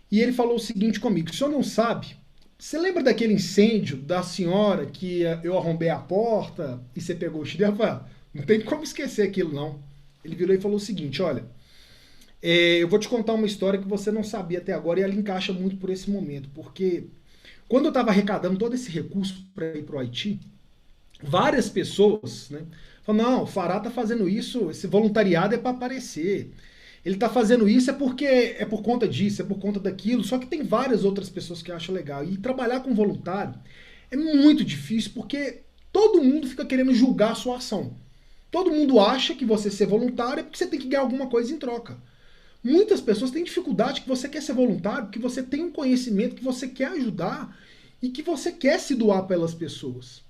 E ele falou o seguinte comigo, o senhor não sabe, você lembra daquele incêndio da senhora que eu arrombei a porta e você pegou o chinelo? Eu falei, não tem como esquecer aquilo não. Ele virou e falou o seguinte, olha, eu vou te contar uma história que você não sabia até agora e ela encaixa muito por esse momento, porque quando eu estava arrecadando todo esse recurso para ir para o Haiti, várias pessoas, né, falaram, não, o Fará está fazendo isso, esse voluntariado é para aparecer, ele está fazendo isso porque é por conta disso, é por conta daquilo, só que tem várias outras pessoas que acham legal, e trabalhar com voluntário é muito difícil, porque todo mundo fica querendo julgar a sua ação. Todo mundo acha que você ser voluntário é porque você tem que ganhar alguma coisa em troca. Muitas pessoas têm dificuldade que você quer ser voluntário, que você tem um conhecimento, que você quer ajudar e que você quer se doar pelas pessoas.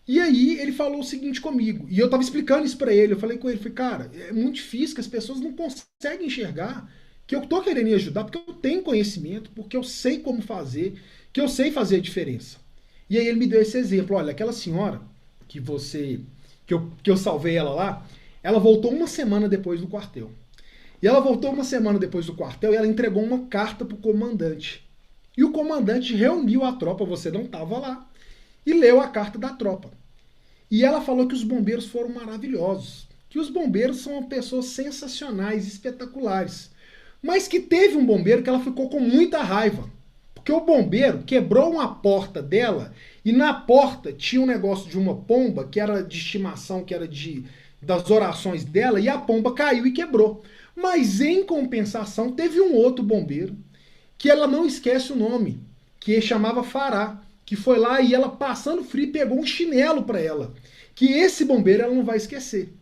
E aí ele falou o seguinte comigo, e eu estava explicando isso para ele, eu falei com ele, cara, é muito difícil que as pessoas não conseguem enxergar que eu estou querendo ajudar porque eu tenho conhecimento, porque eu sei como fazer, que eu sei fazer a diferença. E aí ele me deu esse exemplo, olha, aquela senhora que eu salvei ela lá, ela voltou uma semana depois do quartel. E ela voltou uma semana depois do quartel e ela entregou uma carta para o comandante. E o comandante reuniu a tropa, você não estava lá, e leu a carta da tropa. E ela falou que os bombeiros foram maravilhosos, que os bombeiros são pessoas sensacionais, espetaculares. Mas que teve um bombeiro que ela ficou com muita raiva, porque o bombeiro quebrou uma porta dela e na porta tinha um negócio de uma pomba que era de estimação, que era das orações dela, e a pomba caiu e quebrou. Mas em compensação teve um outro bombeiro, que ela não esquece o nome, que chamava Fará, que foi lá e ela passando frio pegou um chinelo para ela, que esse bombeiro ela não vai esquecer.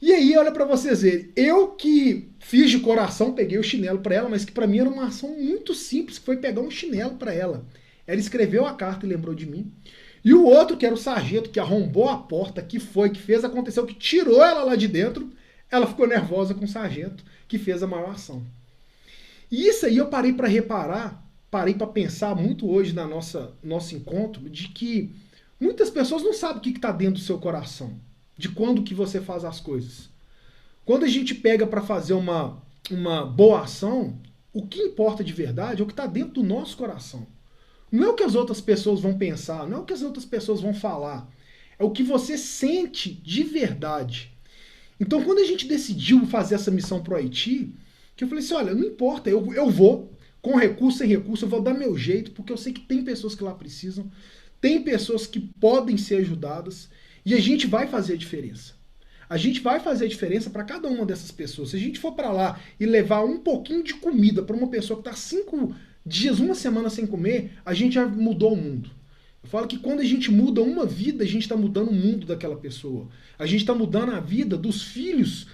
E aí, olha para vocês verem, eu que fiz de coração, peguei o chinelo para ela, mas que para mim era uma ação muito simples, que foi pegar um chinelo para ela. Ela escreveu a carta e lembrou de mim. E o outro, que era o sargento, que arrombou a porta, que fez, aconteceu, que tirou ela lá de dentro, ela ficou nervosa com o sargento, que fez a maior ação. E isso aí eu parei para reparar, parei para pensar muito hoje na nosso encontro, de que muitas pessoas não sabem o que está dentro do seu coração, de quando que você faz as coisas. Quando a gente pega para fazer uma boa ação, o que importa de verdade é o que está dentro do nosso coração. Não é o que as outras pessoas vão pensar, não é o que as outras pessoas vão falar, é o que você sente de verdade. Então, quando a gente decidiu fazer essa missão para o Haiti, que eu falei assim, olha, não importa, eu vou, com recurso, sem recurso, eu vou dar meu jeito, porque eu sei que tem pessoas que lá precisam, tem pessoas que podem ser ajudadas, e a gente vai fazer a diferença. A gente vai fazer a diferença para cada uma dessas pessoas. Se a gente for para lá e levar um pouquinho de comida para uma pessoa que está dias, uma semana sem comer, a gente já mudou o mundo. Eu falo que quando a gente muda uma vida, a gente está mudando o mundo daquela pessoa. A gente está mudando a vida dos filhos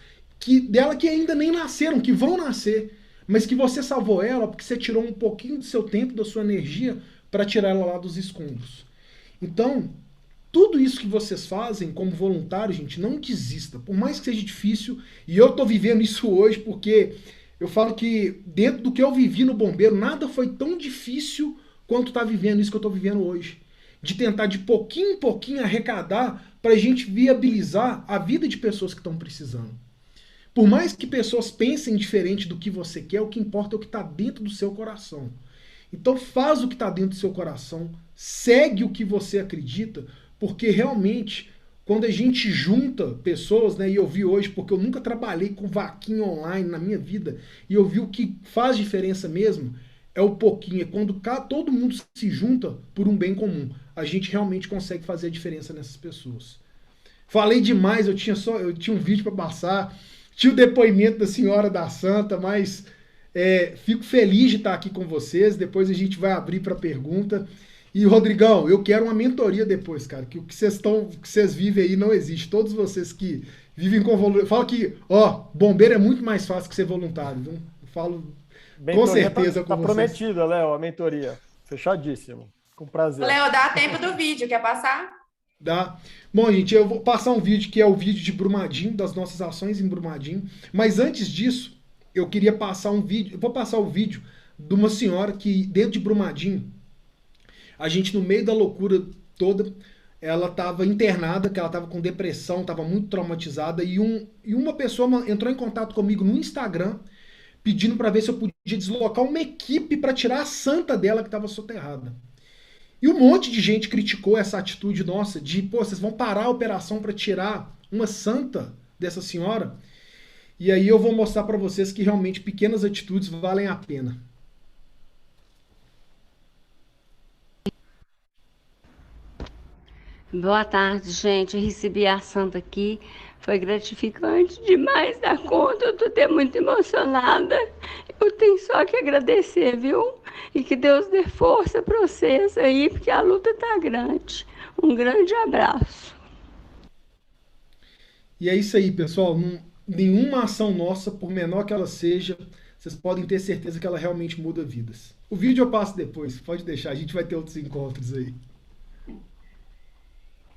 dela que ainda nem nasceram, que vão nascer, mas que você salvou ela porque você tirou um pouquinho do seu tempo, da sua energia, para tirar ela lá dos escombros. Então, tudo isso que vocês fazem como voluntário, gente, não desista. Por mais que seja difícil, e eu tô vivendo isso hoje porque eu falo que dentro do que eu vivi no bombeiro, nada foi tão difícil quanto tá vivendo isso que eu tô vivendo hoje. De tentar de pouquinho em pouquinho arrecadar para a gente viabilizar a vida de pessoas que estão precisando. Por mais que pessoas pensem diferente do que você quer, o que importa é o que está dentro do seu coração. Então faz o que está dentro do seu coração, segue o que você acredita, porque realmente, quando a gente junta pessoas, né, e eu vi hoje, porque eu nunca trabalhei com vaquinha online na minha vida, e eu vi o que faz diferença mesmo, é o pouquinho, é quando todo mundo se junta por um bem comum. A gente realmente consegue fazer a diferença nessas pessoas. Falei demais, eu tinha um vídeo para passar, tinha o depoimento da senhora da Santa, mas fico feliz de estar aqui com vocês. Depois a gente vai abrir para pergunta. E, Rodrigão, eu quero uma mentoria depois, cara, que o que vocês vivem aí não existe. Todos vocês que vivem com voluntário. Falo que, bombeiro é muito mais fácil que ser voluntário, viu? Eu falo com certeza com tá vocês. prometida, Léo, a mentoria. Fechadíssimo. Com prazer. Léo, dá tempo do vídeo, quer passar? Dá. Bom, gente, eu vou passar um vídeo que é o vídeo de Brumadinho, das nossas ações em Brumadinho. Mas antes disso, eu queria passar um vídeo. Eu vou passar o vídeo de uma senhora que, dentro de Brumadinho, a gente, no meio da loucura toda, ela estava internada, que ela estava com depressão, estava muito traumatizada, e uma pessoa entrou em contato comigo no Instagram, pedindo para ver se eu podia deslocar uma equipe para tirar a santa dela que estava soterrada. E um monte de gente criticou essa atitude nossa de, vocês vão parar a operação para tirar uma santa dessa senhora? E aí eu vou mostrar para vocês que realmente pequenas atitudes valem a pena. Boa tarde, gente. Eu recebi a santa aqui. Foi gratificante demais da conta. Eu tô até muito emocionada. Eu tenho só que agradecer, viu? E que Deus dê força para vocês aí, porque a luta tá grande. Um grande abraço. E é isso aí, pessoal. Nenhuma ação nossa, por menor que ela seja, vocês podem ter certeza que ela realmente muda vidas. O vídeo eu passo depois, pode deixar. A gente vai ter outros encontros aí.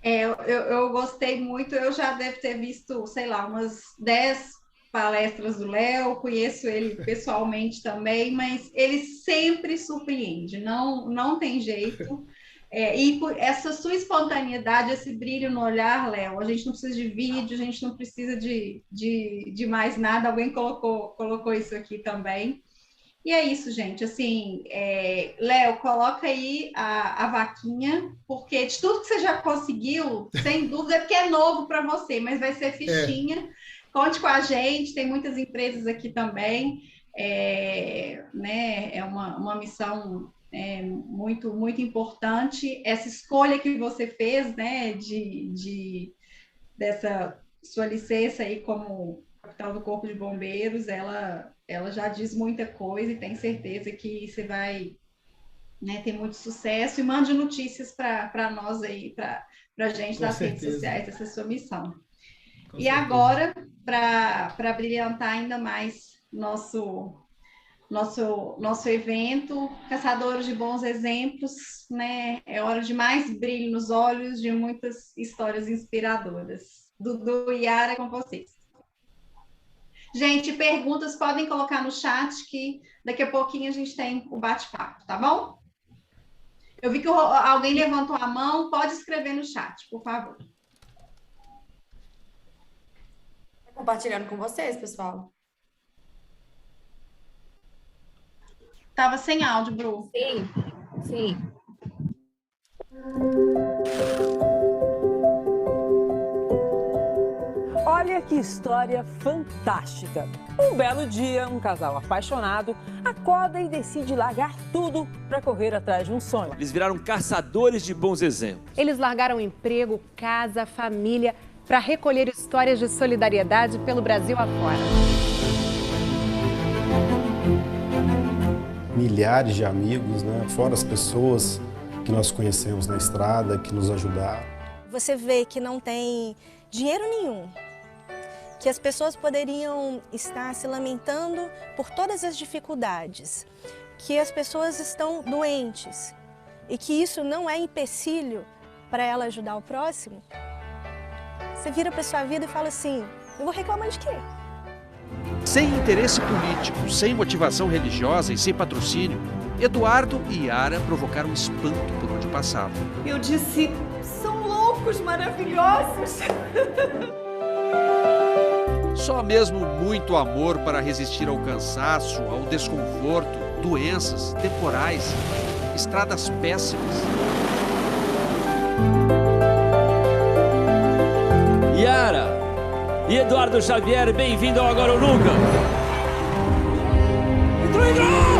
Eu gostei muito, eu já devo ter visto, sei lá, umas 10 palestras do Léo, conheço ele pessoalmente também, mas ele sempre surpreende, não tem jeito. E por essa sua espontaneidade, esse brilho no olhar, Léo, a gente não precisa de vídeo, a gente não precisa de mais nada, alguém colocou isso aqui também. E é isso, gente, assim, Léo, coloca aí a vaquinha, porque de tudo que você já conseguiu, sem dúvida, é porque é novo para você, mas vai ser fichinha. Conte com a gente, tem muitas empresas aqui também, né, é uma missão muito, muito importante. Essa escolha que você fez, né, dessa sua licença aí como capitão do Corpo de Bombeiros, ela já diz muita coisa e tenho certeza que você vai, né, ter muito sucesso. E mande notícias para nós aí, para a gente nas redes sociais, essa sua missão. E agora, para brilhantar ainda mais nosso evento, Caçadores de Bons Exemplos, né? É hora de mais brilho nos olhos, de muitas histórias inspiradoras. Dudu e Yara, com vocês. Gente, perguntas podem colocar no chat, que daqui a pouquinho a gente tem o bate-papo, tá bom? Eu vi que alguém levantou a mão, pode escrever no chat, por favor. Compartilhando com vocês, pessoal. Tava sem áudio, Bru. Sim. Olha que história fantástica. Um belo dia, um casal apaixonado acorda e decide largar tudo para correr atrás de um sonho. Eles viraram caçadores de bons exemplos. Eles largaram emprego, casa, família para recolher histórias de solidariedade pelo Brasil afora. milhares de amigos, né? Fora as pessoas que nós conhecemos na estrada, que nos ajudaram. Você vê que não tem dinheiro nenhum, que as pessoas poderiam estar se lamentando por todas as dificuldades, que as pessoas estão doentes e que isso não é empecilho para ela ajudar o próximo. Você vira para sua vida e fala assim, eu vou reclamar de quê? Sem interesse político, sem motivação religiosa e sem patrocínio, Eduardo e Yara provocaram espanto por onde passavam. Eu disse, são loucos, maravilhosos. Só mesmo muito amor para resistir ao cansaço, ao desconforto, doenças, temporais, estradas péssimas. Yara e Eduardo Xavier, bem-vindo ao Agora ou Nunca. Entrou!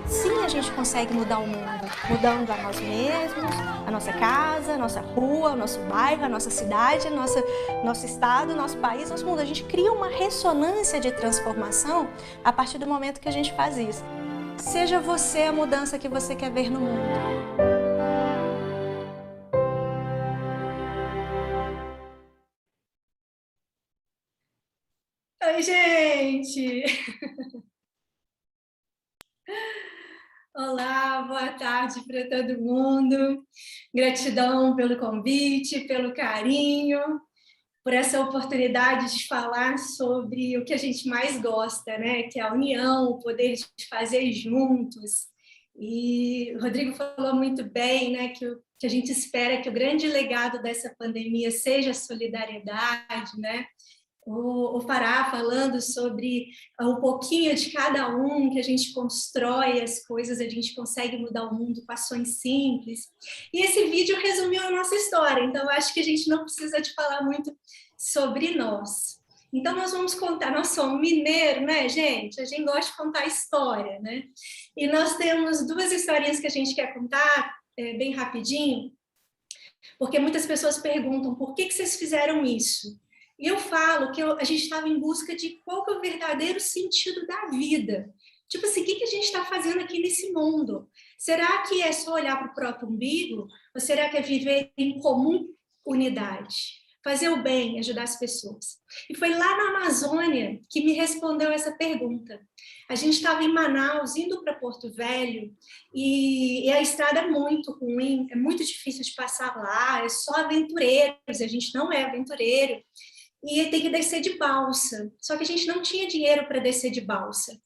Sim, a gente consegue mudar o mundo, mudando a nós mesmos, a nossa casa, a nossa rua, o nosso bairro, a nossa cidade, nosso estado, nosso país, nosso mundo. A gente cria uma ressonância de transformação a partir do momento que a gente faz isso. Seja você a mudança que você quer ver no mundo. Oi, gente! Olá, boa tarde para todo mundo. Gratidão pelo convite, pelo carinho, por essa oportunidade de falar sobre o que a gente mais gosta, né? Que é a união, o poder de fazer juntos. E o Rodrigo falou muito bem, né? Que a gente espera que o grande legado dessa pandemia seja a solidariedade, né? O Fará falando sobre um pouquinho de cada um, que a gente constrói as coisas, a gente consegue mudar o mundo com ações simples. E esse vídeo resumiu a nossa história, então eu acho que a gente não precisa de falar muito sobre nós. Então nós vamos contar, nós somos mineiros, né, gente? A gente gosta de contar história, né? E nós temos duas historinhas que a gente quer contar, bem rapidinho, porque muitas pessoas perguntam, por que vocês fizeram isso? E eu falo que a gente estava em busca de qual que é o verdadeiro sentido da vida. Tipo assim, o que a gente está fazendo aqui nesse mundo? Será que é só olhar para o próprio umbigo? Ou será que é viver em comum unidade? Fazer o bem, ajudar as pessoas? E foi lá na Amazônia que me respondeu essa pergunta. A gente estava em Manaus, indo para Porto Velho, e a estrada é muito ruim, é muito difícil de passar lá, é só aventureiros, a gente não é aventureiro. E tem que descer de balsa. Só que a gente não tinha dinheiro para descer de balsa.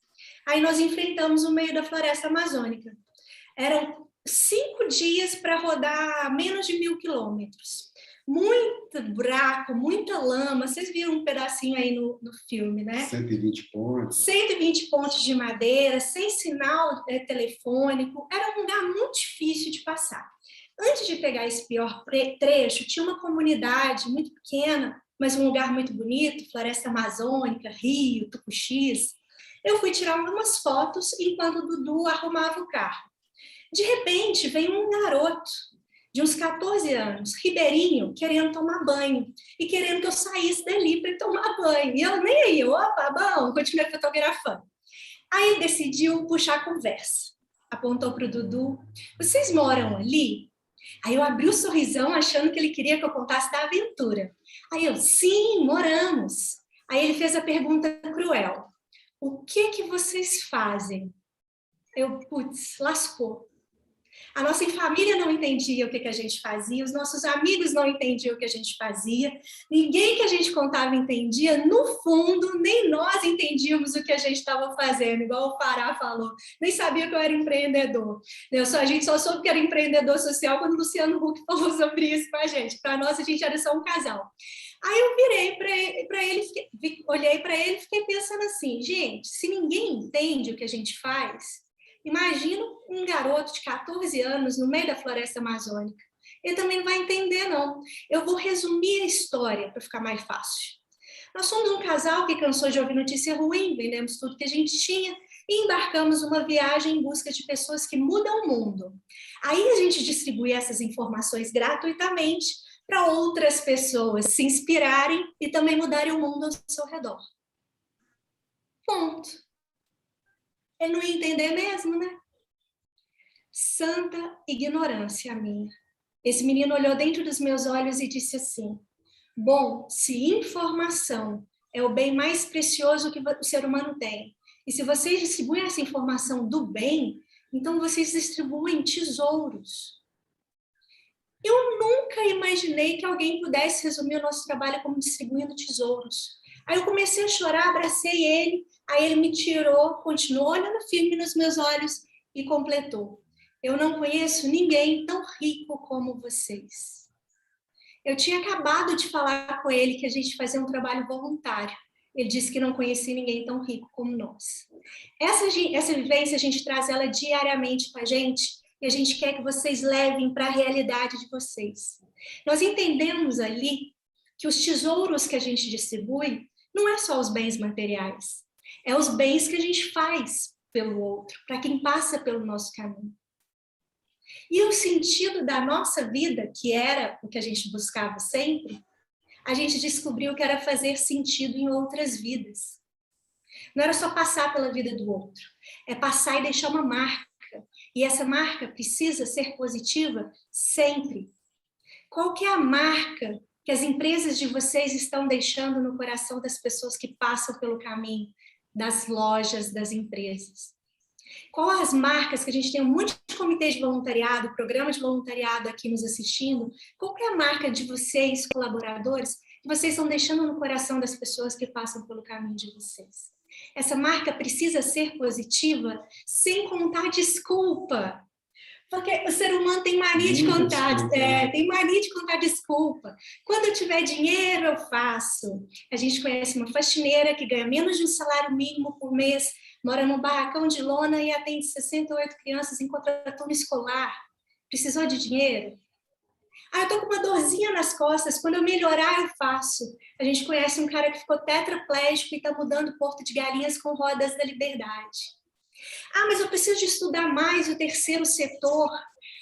Aí nós enfrentamos o meio da floresta amazônica. Eram 5 dias para rodar menos de 1.000 quilômetros. Muito buraco, muita lama. Vocês viram um pedacinho aí no filme, né? 120 pontos. 120 pontos de madeira, sem sinal telefônico. Era um lugar muito difícil de passar. Antes de pegar esse pior trecho, tinha uma comunidade muito pequena, mas um lugar muito bonito, floresta amazônica, rio, tucuxis. Eu fui tirar algumas fotos enquanto o Dudu arrumava o carro. De repente, veio um garoto de uns 14 anos, ribeirinho, querendo tomar banho e querendo que eu saísse dali para tomar banho. E eu nem aí, opa, bom, continuei fotografando. Aí ele decidiu puxar a conversa. Apontou para o Dudu. Vocês moram ali? Aí eu abri o sorrisão achando que ele queria que eu contasse da aventura. Aí eu, sim, moramos. Aí ele fez a pergunta cruel. O que vocês fazem? Eu, putz, lascou. A nossa família não entendia o que a gente fazia, os nossos amigos não entendiam o que a gente fazia, ninguém que a gente contava entendia, no fundo, nem nós entendíamos o que a gente estava fazendo, igual o Fará falou, nem sabia que eu era empreendedor. A gente só soube que era empreendedor social quando o Luciano Huck falou sobre isso com a gente. Para nós, a gente era só um casal. Aí eu virei para ele, olhei para ele e fiquei pensando assim, gente, se ninguém entende o que a gente faz, imagina um garoto de 14 anos no meio da floresta amazônica. Ele também não vai entender, não. Eu vou resumir a história para ficar mais fácil. Nós somos um casal que cansou de ouvir notícia ruim, vendemos tudo que a gente tinha e embarcamos numa viagem em busca de pessoas que mudam o mundo. Aí a gente distribui essas informações gratuitamente para outras pessoas se inspirarem e também mudarem o mundo ao seu redor. Ponto. Ele não ia entender mesmo, né? Santa ignorância minha. Esse menino olhou dentro dos meus olhos e disse assim: bom, se informação é o bem mais precioso que o ser humano tem, e se vocês distribuem essa informação do bem, então vocês distribuem tesouros. Eu nunca imaginei que alguém pudesse resumir o nosso trabalho como distribuindo tesouros. Aí eu comecei a chorar, abracei ele, aí ele me tirou, continuou olhando firme nos meus olhos e completou: eu não conheço ninguém tão rico como vocês. Eu tinha acabado de falar com ele que a gente fazia um trabalho voluntário. Ele disse que não conhecia ninguém tão rico como nós. Essa vivência, a gente traz ela diariamente com a gente, e a gente quer que vocês levem para a realidade de vocês. Nós entendemos ali que os tesouros que a gente distribui não é só os bens materiais, é os bens que a gente faz pelo outro, para quem passa pelo nosso caminho. E o sentido da nossa vida, que era o que a gente buscava sempre, a gente descobriu que era fazer sentido em outras vidas. Não era só passar pela vida do outro, é passar e deixar uma marca. E essa marca precisa ser positiva sempre. Qual que é a marca que as empresas de vocês estão deixando no coração das pessoas que passam pelo caminho das lojas, das empresas? Qual as marcas que a gente tem um monte de comitê de voluntariado, programa de voluntariado aqui nos assistindo? Qual que é a marca de vocês, colaboradores, que vocês estão deixando no coração das pessoas que passam pelo caminho de vocês? Essa marca precisa ser positiva, sem contar desculpa. Porque o ser humano tem mania de contar desculpa. Quando eu tiver dinheiro, eu faço. A gente conhece uma faxineira que ganha menos de um salário mínimo por mês, mora num barracão de lona e atende 68 crianças em contraturno escolar. Precisou de dinheiro? Ah, eu tô com uma dorzinha nas costas, quando eu melhorar eu faço. A gente conhece um cara que ficou tetraplégico e está mudando o Porto de Galinhas com Rodas da Liberdade. Ah, mas eu preciso de estudar mais o terceiro setor.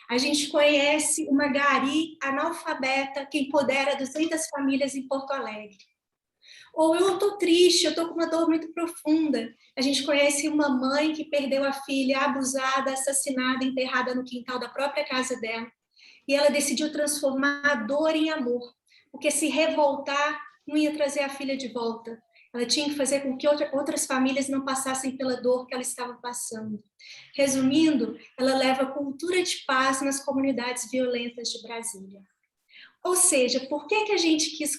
A gente conhece uma gari analfabeta que empodera 200 famílias em Porto Alegre. Ou eu estou triste, eu estou com uma dor muito profunda. A gente conhece uma mãe que perdeu a filha abusada, assassinada, enterrada no quintal da própria casa dela. E ela decidiu transformar a dor em amor, porque se revoltar não ia trazer a filha de volta. Ela tinha que fazer com que outras famílias não passassem pela dor que ela estava passando. Resumindo, ela leva cultura de paz nas comunidades violentas de Brasília. Ou seja, por que a gente quis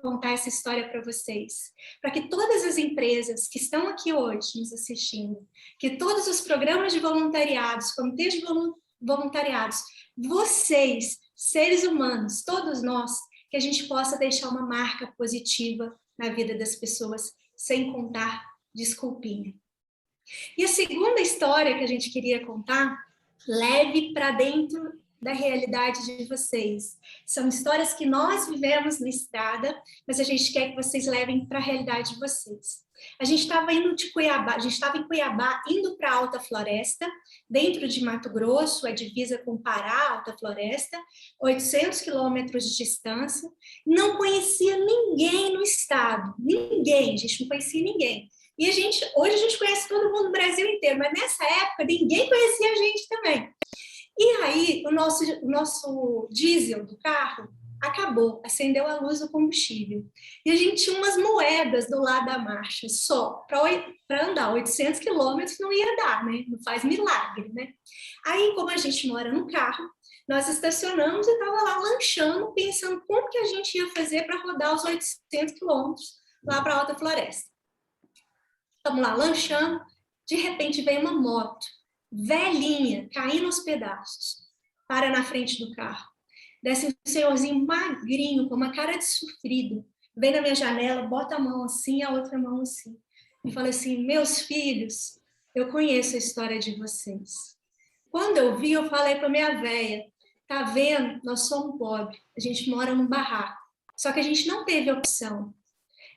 contar essa história para vocês? Para que todas as empresas que estão aqui hoje nos assistindo, que todos os programas de voluntariados, comitês de voluntariados, vocês, seres humanos, todos nós, que a gente possa deixar uma marca positiva na vida das pessoas, sem contar desculpinha. E a segunda história que a gente queria contar, leve para dentro da realidade de vocês. São histórias que nós vivemos na estrada, mas a gente quer que vocês levem para a realidade de vocês. A gente estava em Cuiabá, indo para a Alta Floresta, dentro de Mato Grosso, a divisa com Pará, Alta Floresta, 800 quilômetros de distância. Não conhecia ninguém no estado, ninguém, a gente não conhecia ninguém. E hoje a gente conhece todo mundo no Brasil inteiro, mas nessa época ninguém conhecia a gente também. E aí o nosso diesel do carro acabou, acendeu a luz do combustível. E a gente tinha umas moedas do lado da marcha, só para andar 800 quilômetros não ia dar, né? Não faz milagre, né? Aí, como a gente mora no carro, nós estacionamos e estava lá lanchando, pensando como que a gente ia fazer para rodar os 800 quilômetros lá para a Alta Floresta. Estamos lá lanchando, de repente vem uma moto, velhinha, caindo aos pedaços, para na frente do carro. Desce um senhorzinho magrinho, com uma cara de sofrido, vem na minha janela, bota a mão assim, a outra mão assim, e fala assim: meus filhos, eu conheço a história de vocês. Quando eu vi, eu falei para minha véia: tá vendo? Nós somos pobres, a gente mora num barraco, só que a gente não teve opção.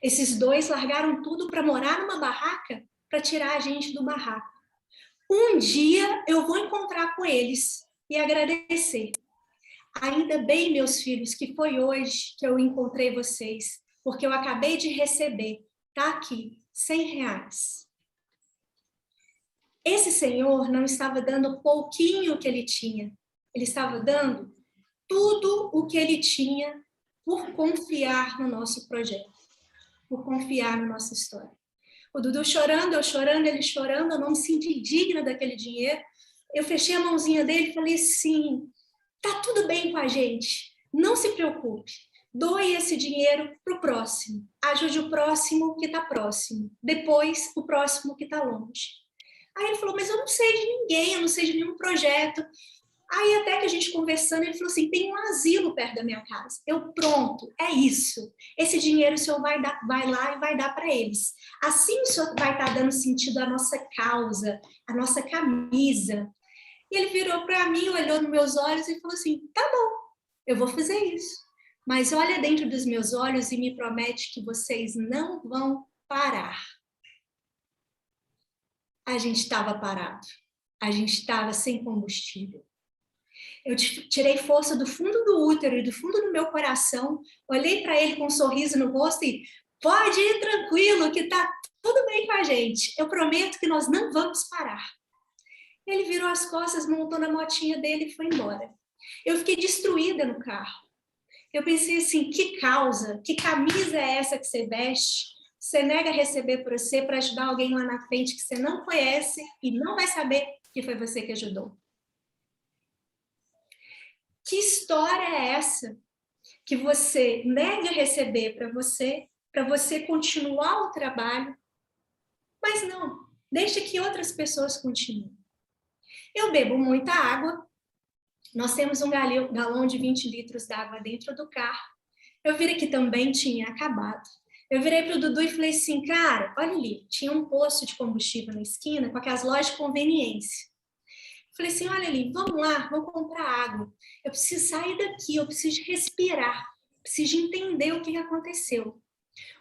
Esses dois largaram tudo para morar numa barraca, para tirar a gente do barraco. Um dia eu vou encontrar com eles e agradecer. Ainda bem, meus filhos, que foi hoje que eu encontrei vocês, porque eu acabei de receber, tá aqui, R$100. Esse senhor não estava dando pouquinho que ele tinha, ele estava dando tudo o que ele tinha por confiar no nosso projeto, por confiar na nossa história. O Dudu chorando, eu chorando, ele chorando, eu não me senti digna daquele dinheiro. Eu fechei a mãozinha dele e falei assim, tá tudo bem com a gente, não se preocupe, doe esse dinheiro para o próximo, ajude o próximo que está próximo, depois o próximo que está longe. Aí ele falou, mas eu não sei de ninguém, eu não sei de nenhum projeto. Aí até que a gente conversando, ele falou assim, tem um asilo perto da minha casa. Eu, pronto, é isso. Esse dinheiro o senhor vai lá e vai dar para eles. Assim o senhor vai estar dando sentido à nossa causa, à nossa camisa. E ele virou para mim, olhou nos meus olhos e falou assim, tá bom, eu vou fazer isso. Mas olha dentro dos meus olhos e me promete que vocês não vão parar. A gente estava parado, a gente estava sem combustível. Eu tirei força do fundo do útero e do fundo do meu coração, olhei para ele com um sorriso no rosto e pode ir tranquilo, que tá tudo bem com a gente. Eu prometo que nós não vamos parar. Ele virou as costas, montou na motinha dele e foi embora. Eu fiquei destruída no carro. Eu pensei assim, que causa, que camisa é essa que você veste? Você nega receber por você para ajudar alguém lá na frente que você não conhece e não vai saber que foi você que ajudou. Que história é essa que você nega receber para você continuar o trabalho, mas não, deixa que outras pessoas continuem. Eu bebo muita água, nós temos um galão de 20 litros d'água dentro do carro, eu vi que também tinha acabado. Eu virei para o Dudu e falei assim, cara, olha ali, tinha um posto de combustível na esquina com aquelas lojas de conveniência. Falei assim, olha ali, vamos lá, vamos comprar água. Eu preciso sair daqui, eu preciso respirar, preciso entender o que aconteceu.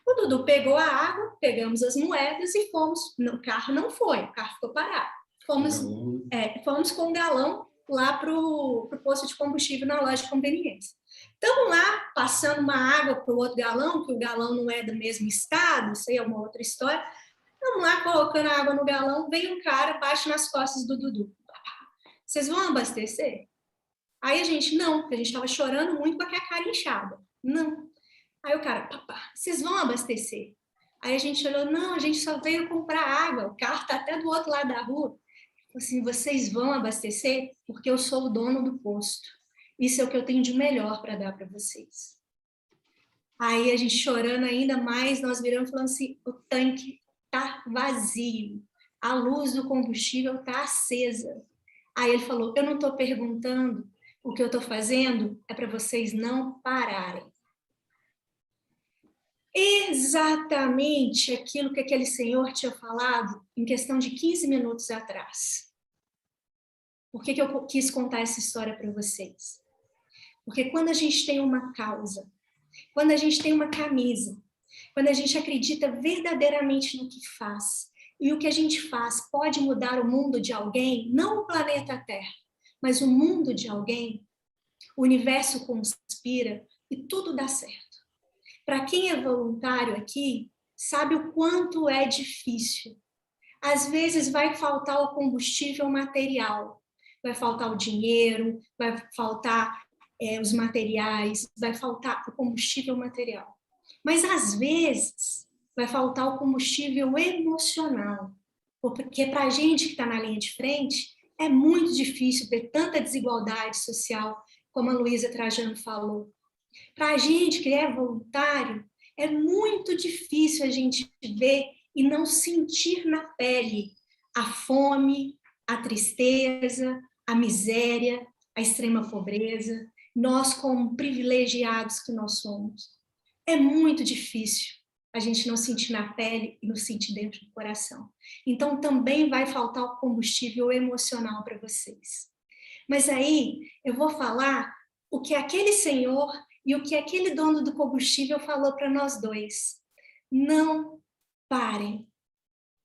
O Dudu pegou a água, pegamos as moedas e fomos. O carro não foi, o carro ficou parado. Fomos com um galão lá para o posto de combustível na loja de conveniência. Estamos lá, passando uma água para o outro galão, que o galão não é do mesmo estado, isso aí é uma outra história. Estamos lá, colocando a água no galão, vem um cara, bate nas costas do Dudu. Vocês vão abastecer? Aí a gente, não, porque a gente estava chorando muito com a cara inchada. Não. Aí o cara, papá, vocês vão abastecer? Aí a gente olhou, não, a gente só veio comprar água, o carro está até do outro lado da rua. Assim, vocês vão abastecer porque eu sou o dono do posto. Isso é o que eu tenho de melhor para dar para vocês. Aí a gente chorando ainda mais, nós viramos falando assim, o tanque está vazio, a luz do combustível está acesa. Aí ele falou, eu não estou perguntando, o que eu estou fazendo é para vocês não pararem. Exatamente aquilo que aquele senhor tinha falado em questão de 15 minutos atrás. Por que eu quis contar essa história para vocês? Porque quando a gente tem uma causa, quando a gente tem uma camisa, quando a gente acredita verdadeiramente no que faz, e o que a gente faz pode mudar o mundo de alguém, não o planeta Terra, mas o mundo de alguém, o universo conspira e tudo dá certo. Para quem é voluntário aqui, sabe o quanto é difícil. Às vezes vai faltar o combustível material, vai faltar o dinheiro, vai faltar os materiais, vai faltar o combustível material. Mas às vezes vai faltar o combustível emocional, porque para a gente que está na linha de frente, é muito difícil ver tanta desigualdade social, como a Luísa Trajano falou. Para a gente que é voluntário, é muito difícil a gente ver e não sentir na pele a fome, a tristeza, a miséria, a extrema pobreza, nós como privilegiados que nós somos. É muito difícil a gente não sentir na pele e não sentir dentro do coração. Então, também vai faltar o combustível emocional para vocês. Mas aí, eu vou falar o que aquele senhor e o que aquele dono do combustível falou para nós dois. Não parem.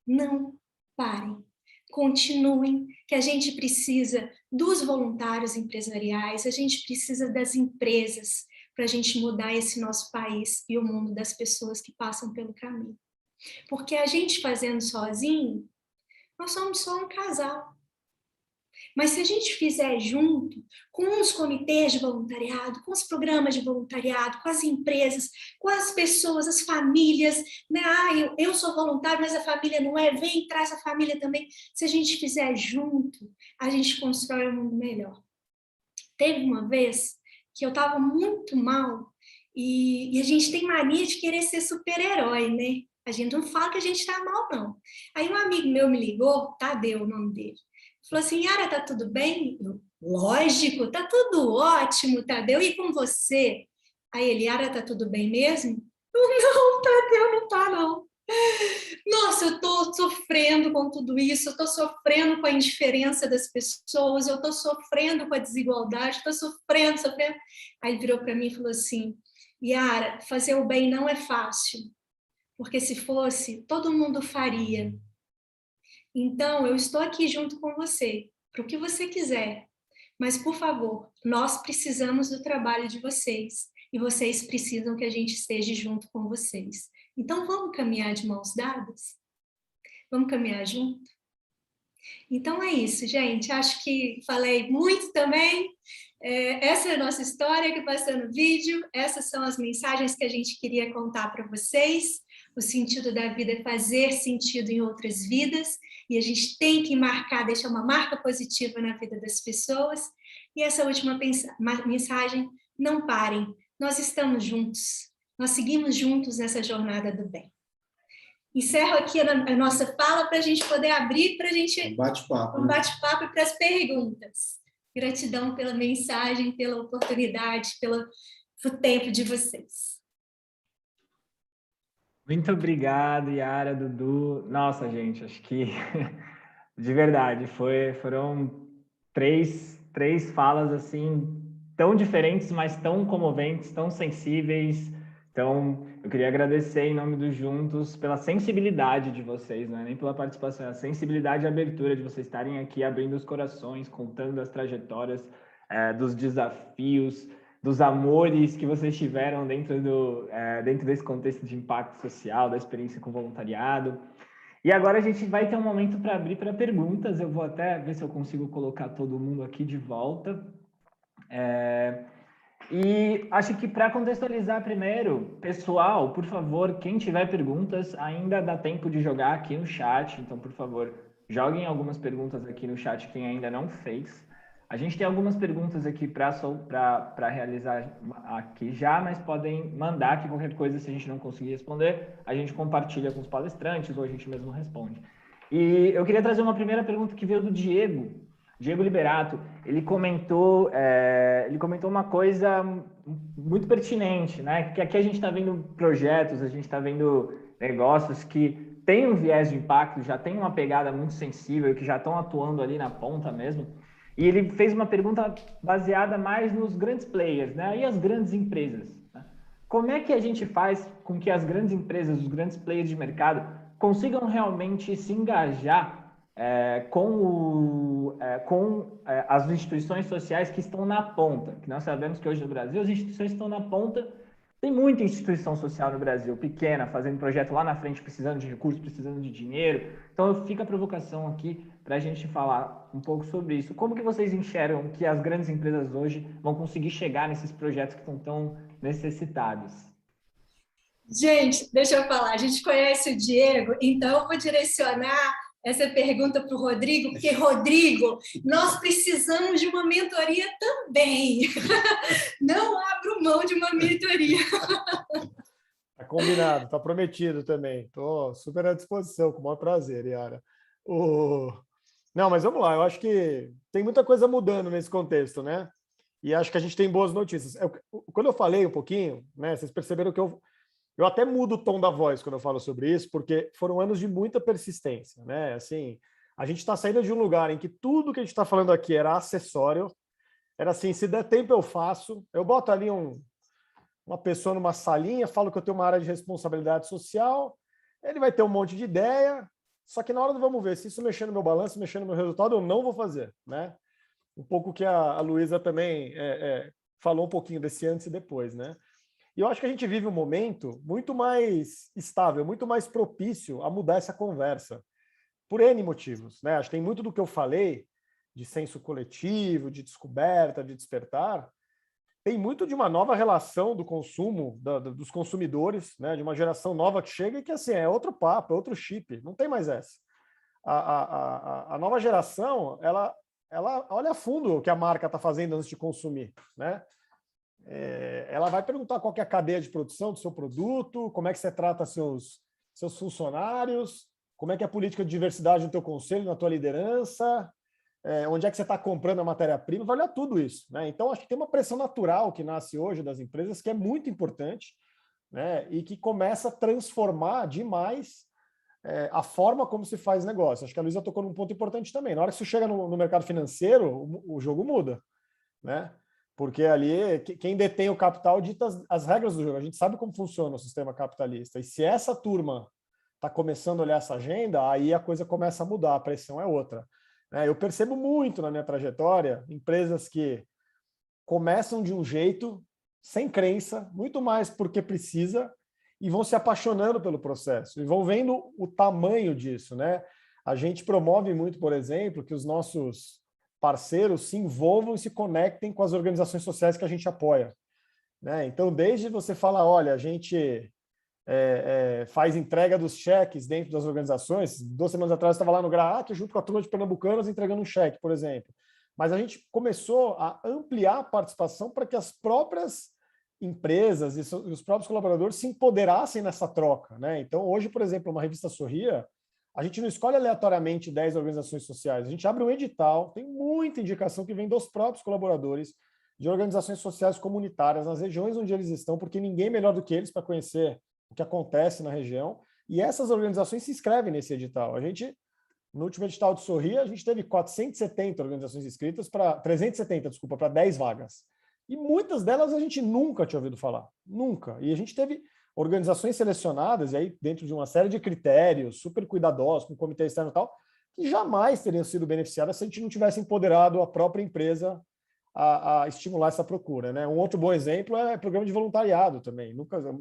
Não parem. Continuem, que a gente precisa dos voluntários empresariais, a gente precisa das empresas para a gente mudar esse nosso país e o mundo das pessoas que passam pelo caminho. Porque a gente fazendo sozinho, nós somos só um casal. Mas se a gente fizer junto, com os comitês de voluntariado, com os programas de voluntariado, com as empresas, com as pessoas, as famílias, né? Eu sou voluntário, mas a família não é, vem, traz a família também. Se a gente fizer junto, a gente constrói um mundo melhor. Teve uma vez que eu estava muito mal e a gente tem mania de querer ser super-herói, né? A gente não fala que a gente está mal, não. Aí um amigo meu me ligou, Tadeu, o nome dele, falou assim, Yara, tá tudo bem? Eu, lógico, tá tudo ótimo, Tadeu, e com você? Aí ele, Yara, tá tudo bem mesmo? Eu, não, Tadeu, não tá, não. Nossa, eu tô sofrendo com tudo isso, eu tô sofrendo com a indiferença das pessoas, eu tô sofrendo com a desigualdade, tô sofrendo. Aí ele virou para mim e falou assim, Yara, fazer o bem não é fácil, porque se fosse, todo mundo faria. Então, eu estou aqui junto com você, para o que você quiser. Mas, por favor, nós precisamos do trabalho de vocês. E vocês precisam que a gente esteja junto com vocês. Então, vamos caminhar de mãos dadas? Vamos caminhar junto? Então, é isso, gente. Acho que falei muito também. Essa é a nossa história que passou no vídeo. Essas são as mensagens que a gente queria contar para vocês. O sentido da vida é fazer sentido em outras vidas. E a gente tem que marcar, deixar uma marca positiva na vida das pessoas. E essa última mensagem, não parem. Nós estamos juntos. Nós seguimos juntos nessa jornada do bem. Encerro aqui a nossa fala para a gente poder abrir para a gente um bate-papo e para as perguntas. Gratidão pela mensagem, pela oportunidade, pelo tempo de vocês. Muito obrigado, Yara, Dudu. Nossa, gente, acho que de verdade foram três falas assim tão diferentes, mas tão comoventes, tão sensíveis. Então, eu queria agradecer em nome dos Juntos pela sensibilidade de vocês, não é nem pela participação, a sensibilidade e a abertura de vocês estarem aqui abrindo os corações, contando as trajetórias, dos desafios, dos amores que vocês tiveram dentro desse contexto de impacto social, da experiência com voluntariado. E agora a gente vai ter um momento para abrir para perguntas. Eu vou até ver se eu consigo colocar todo mundo aqui de volta. E acho que para contextualizar primeiro, pessoal, por favor, quem tiver perguntas, ainda dá tempo de jogar aqui no chat. Então, por favor, joguem algumas perguntas aqui no chat, quem ainda não fez. A gente tem algumas perguntas aqui para realizar aqui já, mas podem mandar que qualquer coisa, se a gente não conseguir responder, a gente compartilha com os palestrantes ou a gente mesmo responde. E eu queria trazer uma primeira pergunta que veio do Diego Liberato. Ele comentou uma coisa muito pertinente, né? Que aqui a gente está vendo projetos, a gente está vendo negócios que têm um viés de impacto, já tem uma pegada muito sensível, que já estão atuando ali na ponta mesmo. E ele fez uma pergunta baseada mais nos grandes players, né? E as grandes empresas, né? Como é que a gente faz com que as grandes empresas, os grandes players de mercado, consigam realmente se engajar com as instituições sociais que estão na ponta? Que nós sabemos que hoje no Brasil as instituições estão na ponta. Tem muita instituição social no Brasil, pequena, fazendo projeto lá na frente, precisando de recursos, precisando de dinheiro. Então, fica a provocação aqui para a gente falar um pouco sobre isso. Como que vocês enxergam que as grandes empresas hoje vão conseguir chegar nesses projetos que estão tão necessitados? Gente, deixa eu falar. A gente conhece o Diego, então eu vou direcionar essa pergunta para o Rodrigo, porque, Rodrigo, nós precisamos de uma mentoria também. Não abro mão de uma mentoria. Tá combinado, tá prometido também. Estou super à disposição, com o maior prazer, Yara. Não, mas vamos lá, eu acho que tem muita coisa mudando nesse contexto, né? E acho que a gente tem boas notícias. Quando eu falei um pouquinho, né, vocês perceberam que eu até mudo o tom da voz quando eu falo sobre isso, porque foram anos de muita persistência, né? Assim, a gente está saindo de um lugar em que tudo que a gente está falando aqui era acessório, era assim, se der tempo eu faço, eu boto ali uma pessoa numa salinha, falo que eu tenho uma área de responsabilidade social, ele vai ter um monte de ideia, só que na hora do vamos ver, se isso mexer no meu balanço, mexer no meu resultado, eu não vou fazer, né? Um pouco que a Luísa também falou um pouquinho desse antes e depois, né? E eu acho que a gente vive um momento muito mais estável, muito mais propício a mudar essa conversa, por N motivos, né? Acho que tem muito do que eu falei, de senso coletivo, de descoberta, de despertar, tem muito de uma nova relação do consumo, dos consumidores, né? De uma geração nova que chega e que, assim, é outro papo, é outro chip, não tem mais essa. A nova geração, ela olha a fundo o que a marca está fazendo antes de consumir, né? Ela vai perguntar qual que é a cadeia de produção do seu produto, como é que você trata seus funcionários, como é que é a política de diversidade no teu conselho, na tua liderança, onde é que você está comprando a matéria-prima, vai olhar tudo isso, né? Então, acho que tem uma pressão natural que nasce hoje das empresas que é muito importante, né? E que começa a transformar demais a forma como se faz negócio. Acho que a Luísa tocou num ponto importante também. Na hora que isso chega no mercado financeiro, o jogo muda, né? Porque ali, quem detém o capital dita as regras do jogo. A gente sabe como funciona o sistema capitalista. E se essa turma está começando a olhar essa agenda, aí a coisa começa a mudar, a pressão é outra. Eu percebo muito na minha trajetória empresas que começam de um jeito, sem crença, muito mais porque precisa, e vão se apaixonando pelo processo, e vão vendo o tamanho disso, né? A gente promove muito, por exemplo, que os nossos parceiros se envolvam e se conectem com as organizações sociais que a gente apoia, né? Então, desde você falar, olha, a gente faz entrega dos cheques dentro das organizações. 2 semanas atrás eu estava lá no GRAAC, junto com a turma de Pernambucanas, entregando um cheque, por exemplo. Mas a gente começou a ampliar a participação para que as próprias empresas e os próprios colaboradores se empoderassem nessa troca, né? Então, hoje, por exemplo, uma revista Sorria, a gente não escolhe aleatoriamente 10 organizações sociais, a gente abre um edital, tem muita indicação que vem dos próprios colaboradores de organizações sociais comunitárias nas regiões onde eles estão, porque ninguém é melhor do que eles para conhecer o que acontece na região, e essas organizações se inscrevem nesse edital. A gente, no último edital de Sorria, a gente teve 470 organizações inscritas para 370, desculpa, para 10 vagas. E muitas delas a gente nunca tinha ouvido falar, nunca. E a gente teve organizações selecionadas, e aí dentro de uma série de critérios super cuidadosos, com o comitê externo e tal, que jamais teriam sido beneficiadas se a gente não tivesse empoderado a própria empresa a estimular essa procura, né? Um outro bom exemplo é o programa de voluntariado também.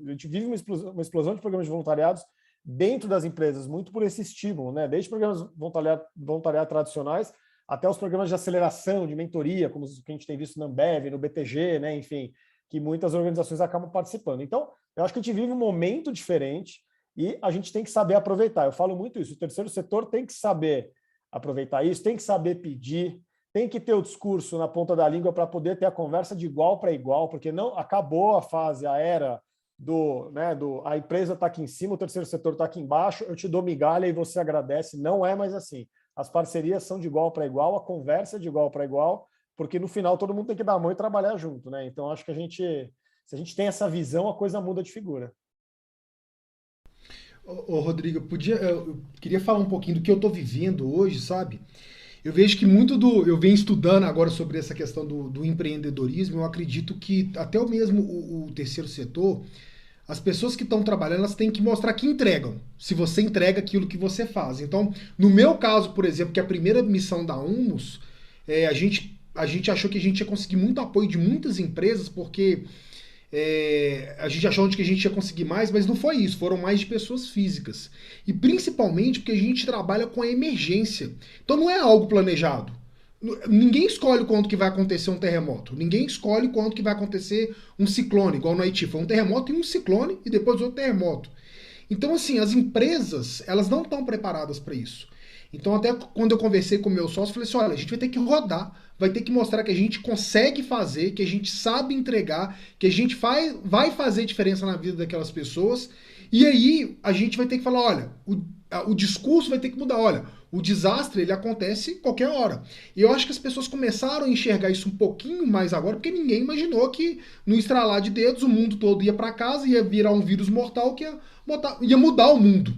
A gente vive uma explosão de programas de voluntariados dentro das empresas, muito por esse estímulo, né? Desde programas de voluntariado tradicionais até os programas de aceleração, de mentoria, como os que a gente tem visto na Ambev, no BTG, né? Enfim, que muitas organizações acabam participando. Então, eu acho que a gente vive um momento diferente e a gente tem que saber aproveitar. Eu falo muito isso, o terceiro setor tem que saber aproveitar isso, tem que saber pedir, tem que ter o discurso na ponta da língua para poder ter a conversa de igual para igual, porque não acabou a fase, a era a empresa está aqui em cima, o terceiro setor está aqui embaixo, eu te dou migalha e você agradece. Não é mais assim. As parcerias são de igual para igual, a conversa é de igual para igual, porque no final todo mundo tem que dar a mão e trabalhar junto, né? Então acho que se a gente tem essa visão, a coisa muda de figura. Ô Rodrigo, eu queria falar um pouquinho do que eu estou vivendo hoje, sabe? Eu vejo que eu venho estudando agora sobre essa questão do empreendedorismo, eu acredito que até mesmo o terceiro setor, as pessoas que estão trabalhando, elas têm que mostrar que entregam, se você entrega aquilo que você faz. Então, no meu caso, por exemplo, que a primeira missão da Hummus, a gente achou que a gente ia conseguir muito apoio de muitas empresas, porque a gente achou que a gente ia conseguir mais, mas não foi isso, foram mais de pessoas físicas. E principalmente porque a gente trabalha com a emergência. Então não é algo planejado. Ninguém escolhe quando que vai acontecer um terremoto. Ninguém escolhe quando que vai acontecer um ciclone, igual no Haiti. Foi um terremoto e um ciclone e depois outro terremoto. Então, assim, as empresas, elas não estão preparadas para isso. Então, até quando eu conversei com o meu sócio, eu falei assim, olha, a gente vai ter que rodar, vai ter que mostrar que a gente consegue fazer, que a gente sabe entregar, que a gente vai fazer diferença na vida daquelas pessoas. E aí, a gente vai ter que falar, olha, o discurso vai ter que mudar. Olha, o desastre, ele acontece qualquer hora. E eu acho que as pessoas começaram a enxergar isso um pouquinho mais agora, porque ninguém imaginou que no estralar de dedos o mundo todo ia para casa, ia virar um vírus mortal que ia mudar o mundo.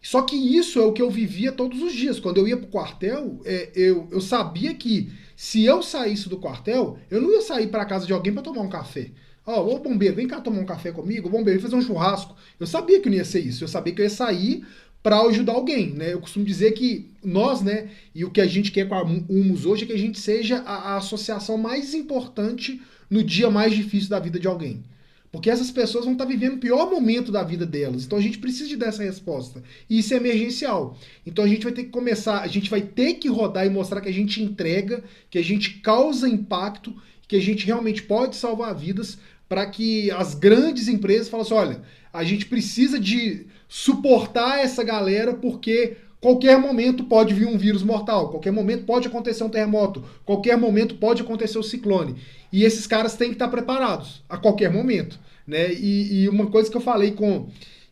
Só que isso é o que eu vivia todos os dias. Quando eu ia pro quartel, eu sabia que se eu saísse do quartel, eu não ia sair para casa de alguém para tomar um café. Ô bombeiro, vem cá tomar um café comigo, bombeiro, vem fazer um churrasco. Eu sabia que não ia ser isso, eu sabia que eu ia sair para ajudar alguém, né? Eu costumo dizer que nós, né, e o que a gente quer com a Hummus hoje é que a gente seja a associação mais importante no dia mais difícil da vida de alguém. Porque essas pessoas vão estar vivendo o pior momento da vida delas. Então a gente precisa de dar essa resposta. E isso é emergencial. Então a gente vai ter que começar, a gente vai ter que rodar e mostrar que a gente entrega, que a gente causa impacto, que a gente realmente pode salvar vidas, para que as grandes empresas falem assim, olha, a gente precisa de suportar essa galera porque qualquer momento pode vir um vírus mortal, qualquer momento pode acontecer um terremoto, qualquer momento pode acontecer um ciclone. E esses caras têm que estar preparados a qualquer momento, né? E uma coisa que eu falei que eu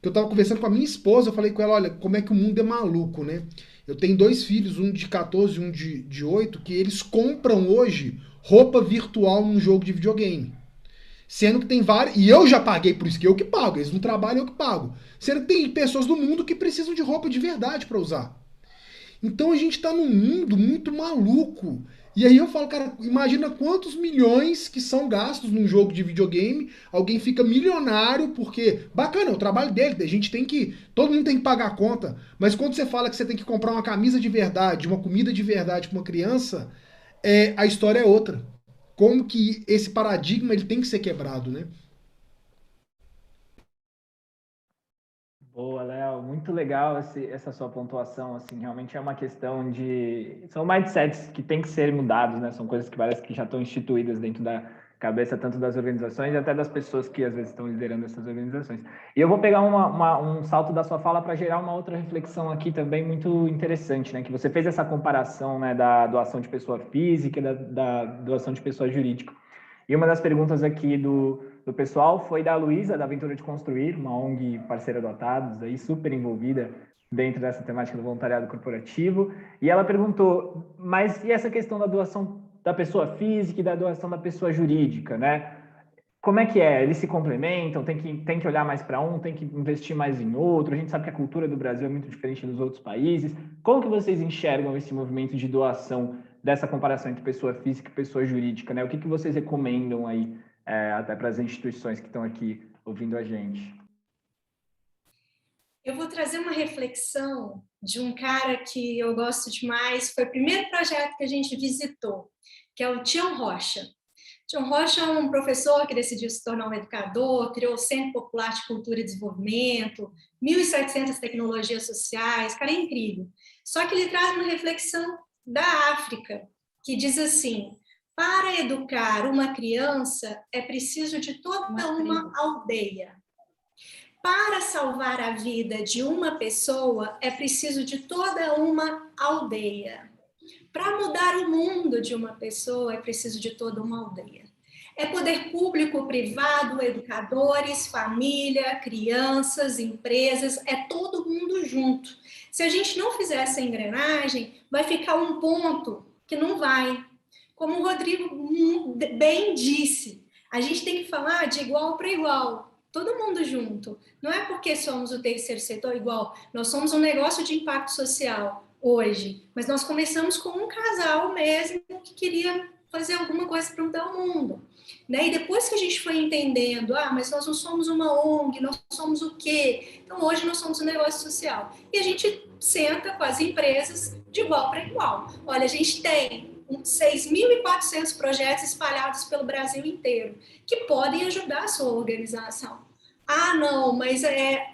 estava conversando com a minha esposa, eu falei com ela, olha, como é que o mundo é maluco, né? Eu tenho 2 filhos, um de 14 e um de 8, que eles compram hoje roupa virtual num jogo de videogame. Sendo que tem vários... E eu já paguei por isso, que eu que pago. Eles não trabalham, eu que pago. Sendo que tem pessoas do mundo que precisam de roupa de verdade para usar. Então a gente tá num mundo muito maluco. E aí eu falo, cara, imagina quantos milhões que são gastos num jogo de videogame. Alguém fica milionário porque... Bacana, é o trabalho dele. A gente tem que... Todo mundo tem que pagar a conta. Mas quando você fala que você tem que comprar uma camisa de verdade, uma comida de verdade para uma criança, a história é outra. Como que esse paradigma ele tem que ser quebrado, né? Boa, Léo. Muito legal essa sua pontuação, assim, realmente é uma questão de... São mindsets que têm que ser mudados, né? São coisas que parece que já estão instituídas dentro da cabeça tanto das organizações e até das pessoas que às vezes estão liderando essas organizações. E eu vou pegar um salto da sua fala para gerar uma outra reflexão aqui também muito interessante, né? Que você fez essa comparação, né, da doação de pessoa física e da doação de pessoa jurídica. E uma das perguntas aqui do pessoal foi da Luísa, da Aventura de Construir, uma ONG parceira do Atados, aí super envolvida dentro dessa temática do voluntariado corporativo. E ela perguntou, mas e essa questão da doação da pessoa física e da doação da pessoa jurídica, né? Como é que é? Eles se complementam? Tem que olhar mais para um, tem que investir mais em outro? A gente sabe que a cultura do Brasil é muito diferente dos outros países. Como que vocês enxergam esse movimento de doação, dessa comparação entre pessoa física e pessoa jurídica, né? O que vocês recomendam aí, até para as instituições que estão aqui ouvindo a gente? Eu vou trazer uma reflexão de um cara que eu gosto demais, foi o primeiro projeto que a gente visitou, que é o Tião Rocha. Tião Rocha é um professor que decidiu se tornar um educador, criou o Centro Popular de Cultura e Desenvolvimento, 1.700 tecnologias sociais, cara, é incrível. Só que ele traz uma reflexão da África, que diz assim, para educar uma criança é preciso de toda uma aldeia. Para salvar a vida de uma pessoa é preciso de toda uma aldeia. Para mudar o mundo de uma pessoa é preciso de toda uma aldeia. É poder público, privado, educadores, família, crianças, empresas, é todo mundo junto. Se a gente não fizer essa engrenagem, vai ficar um ponto que não vai. Como o Rodrigo bem disse, a gente tem que falar de igual para igual. Todo mundo junto. Não é porque somos o terceiro setor igual, nós somos um negócio de impacto social hoje, mas nós começamos com um casal mesmo que queria fazer alguma coisa para mudar o mundo. Né? E depois que a gente foi entendendo, mas nós não somos uma ONG, nós somos o quê? Então hoje nós somos um negócio social. E a gente senta com as empresas de igual para igual. Olha, a gente tem 6.400 projetos espalhados pelo Brasil inteiro, que podem ajudar a sua organização. Não, mas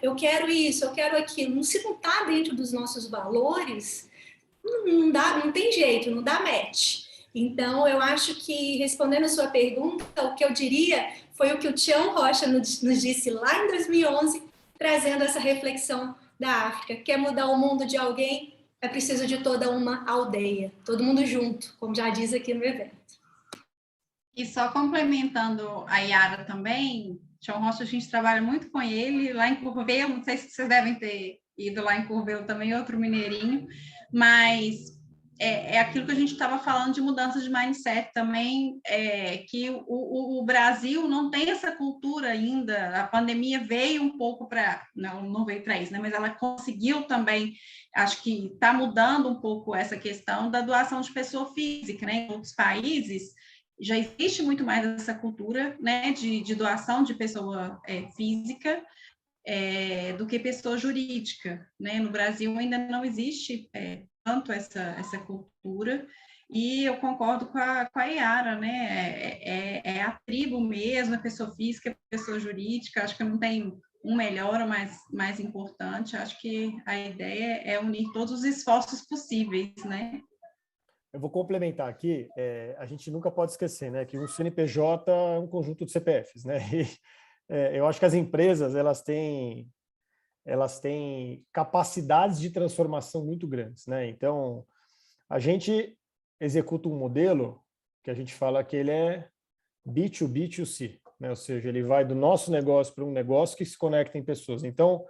eu quero isso, eu quero aquilo. Se não está dentro dos nossos valores, não tem jeito, não dá match. Então, eu acho que, respondendo a sua pergunta, o que eu diria foi o que o Tião Rocha nos disse lá em 2011, trazendo essa reflexão da África. Quer mudar o mundo de alguém? É preciso de toda uma aldeia, todo mundo junto, como já diz aqui no evento. E só complementando a Yara também, Tião Rocha, a gente trabalha muito com ele, lá em Curvelo, não sei se vocês devem ter ido lá em Curvelo também, outro mineirinho, mas é aquilo que a gente estava falando de mudança de mindset também, que o Brasil não tem essa cultura ainda, a pandemia veio um pouco para, não veio para isso, né, mas ela conseguiu também, acho que está mudando um pouco essa questão da doação de pessoa física, né, em outros países, já existe muito mais essa cultura, né, de doação de pessoa física do que pessoa jurídica, né? No Brasil ainda não existe tanto essa cultura, E eu concordo com a Yara, né? É a tribo mesmo, a pessoa física, a pessoa jurídica. Acho que não tem um melhor ou mais importante. Acho que a ideia é unir todos os esforços possíveis, né? Eu vou complementar aqui. A gente nunca pode esquecer, né, que um CNPJ é um conjunto de CPFs, né? E, eu acho que as empresas elas têm capacidades de transformação muito grandes, né? Então, a gente executa um modelo que a gente fala que ele é B2B2C, né? Ou seja, ele vai do nosso negócio para um negócio que se conecta em pessoas. Então,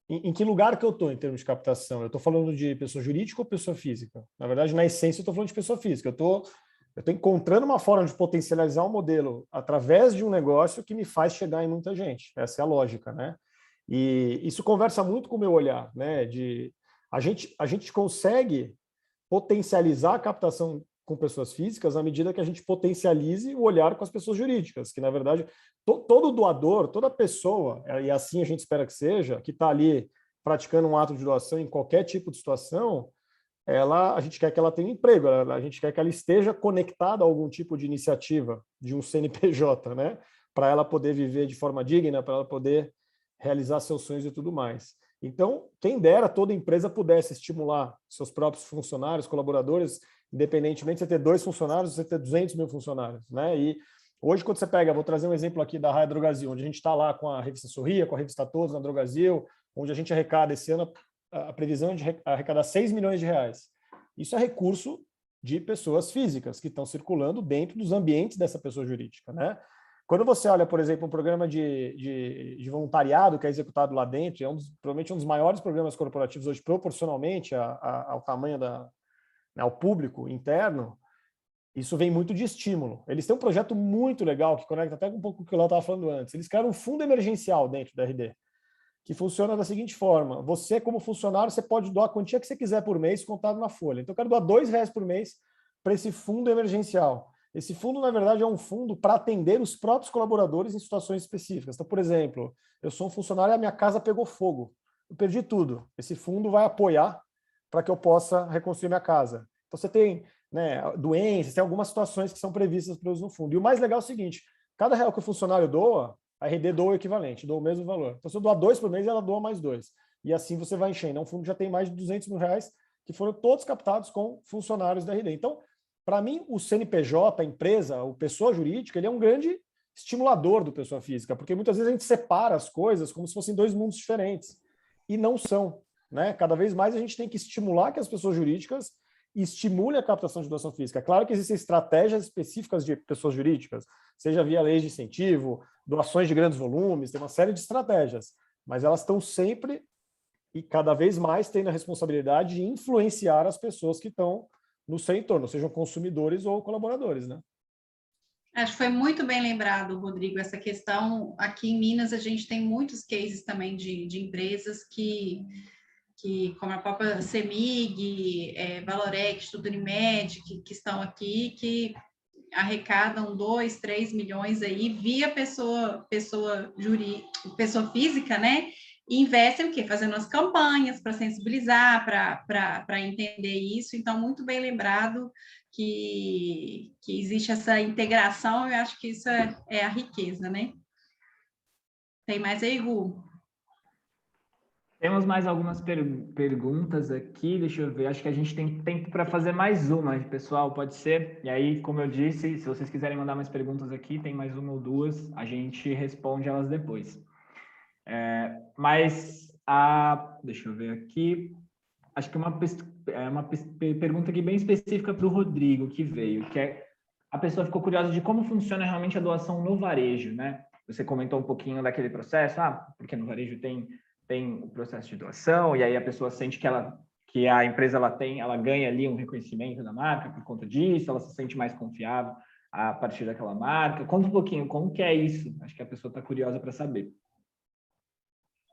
em que lugar que eu estou em termos de captação? Eu estou falando de pessoa jurídica ou pessoa física? Na verdade, na essência, eu estou falando de pessoa física. Eu estou encontrando uma forma de potencializar um modelo através de um negócio que me faz chegar em muita gente. Essa é a lógica, né? E isso conversa muito com o meu olhar, né? A gente consegue potencializar a captação com pessoas físicas à medida que a gente potencialize o olhar com as pessoas jurídicas, que, na verdade, todo doador, toda pessoa, e assim a gente espera que seja, que está ali praticando um ato de doação em qualquer tipo de situação, a gente quer que ela tenha um emprego, a gente quer que ela esteja conectada a algum tipo de iniciativa de um CNPJ, né? Para ela poder viver de forma digna, para ela poder realizar seus sonhos e tudo mais. Então, quem dera toda empresa pudesse estimular seus próprios funcionários, colaboradores, independentemente de você ter 2 funcionários, você ter 200 mil funcionários, né? E hoje, quando você pega, vou trazer um exemplo aqui da Raia Drogasil, onde a gente está lá com a revista Sorria, com a revista Todos na Drogasil, onde a gente arrecada esse ano a previsão de arrecadar 6 milhões de reais. Isso é recurso de pessoas físicas que estão circulando dentro dos ambientes dessa pessoa jurídica, né? Quando você olha, por exemplo, um programa de voluntariado que é executado lá dentro, provavelmente um dos maiores programas corporativos hoje, proporcionalmente ao tamanho ao público interno, isso vem muito de estímulo. Eles têm um projeto muito legal, que conecta até um pouco com o que o Léo estava falando antes. Eles criaram um fundo emergencial dentro da RD, que funciona da seguinte forma: você, como funcionário, você pode doar a quantia que você quiser por mês, contado na folha. Então, eu quero doar R$2 por mês para esse fundo emergencial. Esse fundo, na verdade, é um fundo para atender os próprios colaboradores em situações específicas. Então, por exemplo, eu sou um funcionário e a minha casa pegou fogo. Eu perdi tudo. Esse fundo vai apoiar para que eu possa reconstruir minha casa. Então, você tem, né, doenças, tem algumas situações que são previstas para uso no fundo. E o mais legal é o seguinte: cada real que o funcionário doa, a RD doa o equivalente, doa o mesmo valor. Então, se eu doar 2 por mês, ela doa mais 2. E assim você vai enchendo. É um fundo que já tem mais de R$200 mil que foram todos captados com funcionários da RD. Então, para mim, o CNPJ, a empresa, o pessoa jurídica, ele é um grande estimulador do pessoa física, porque muitas vezes a gente separa as coisas como se fossem 2 mundos diferentes. E não são, né? Cada vez mais a gente tem que estimular que as pessoas jurídicas estimulem a captação de doação física. Claro que existem estratégias específicas de pessoas jurídicas, seja via leis de incentivo, doações de grandes volumes, tem uma série de estratégias, mas elas estão sempre e cada vez mais tendo a responsabilidade de influenciar as pessoas que estão no seu entorno, sejam consumidores ou colaboradores, né? Acho que foi muito bem lembrado, Rodrigo, essa questão. Aqui em Minas, a gente tem muitos cases também de empresas que, como a própria CEMIG, Valorex, Instituto Unimed, que estão aqui, que arrecadam 2, 3 milhões aí via pessoa física, né? E investem o quê? Fazendo as campanhas para sensibilizar, para entender isso. Então, muito bem lembrado que existe essa integração. Eu acho que isso é a riqueza, né? Tem mais aí, Gu? Temos mais algumas perguntas aqui, deixa eu ver. Acho que a gente tem tempo para fazer mais uma, pessoal, pode ser? E aí, como eu disse, se vocês quiserem mandar mais perguntas aqui, tem mais uma ou duas, a gente responde elas depois. Deixa eu ver aqui. Acho que uma pergunta aqui bem específica para o Rodrigo que veio, que é: a pessoa ficou curiosa de como funciona realmente a doação no varejo, né? Você comentou um pouquinho daquele processo, porque no varejo tem o processo de doação, e aí a pessoa sente que a empresa ela ganha ali um reconhecimento da marca por conta disso, ela se sente mais confiável a partir daquela marca. Conta um pouquinho, como que é isso? Acho que a pessoa está curiosa para saber.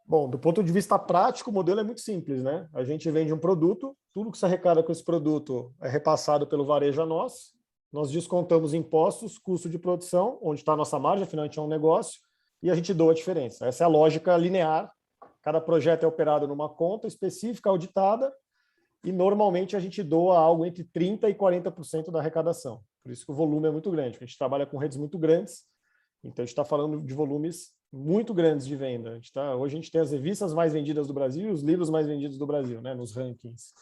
Bom, do ponto de vista prático, o modelo é muito simples, né? A gente vende um produto, tudo que se arrecada com esse produto é repassado pelo varejo a nós descontamos impostos, custo de produção, onde está a nossa margem, afinal a gente é um negócio, e a gente doa a diferença. Essa é a lógica linear. Cada projeto é operado numa conta específica, auditada, e normalmente a gente doa algo entre 30% e 40% da arrecadação. Por isso que o volume é muito grande, a gente trabalha com redes muito grandes, então a gente está falando de volumes muito grandes de venda. Hoje a gente tem as revistas mais vendidas do Brasil e os livros mais vendidos do Brasil, né, nos rankings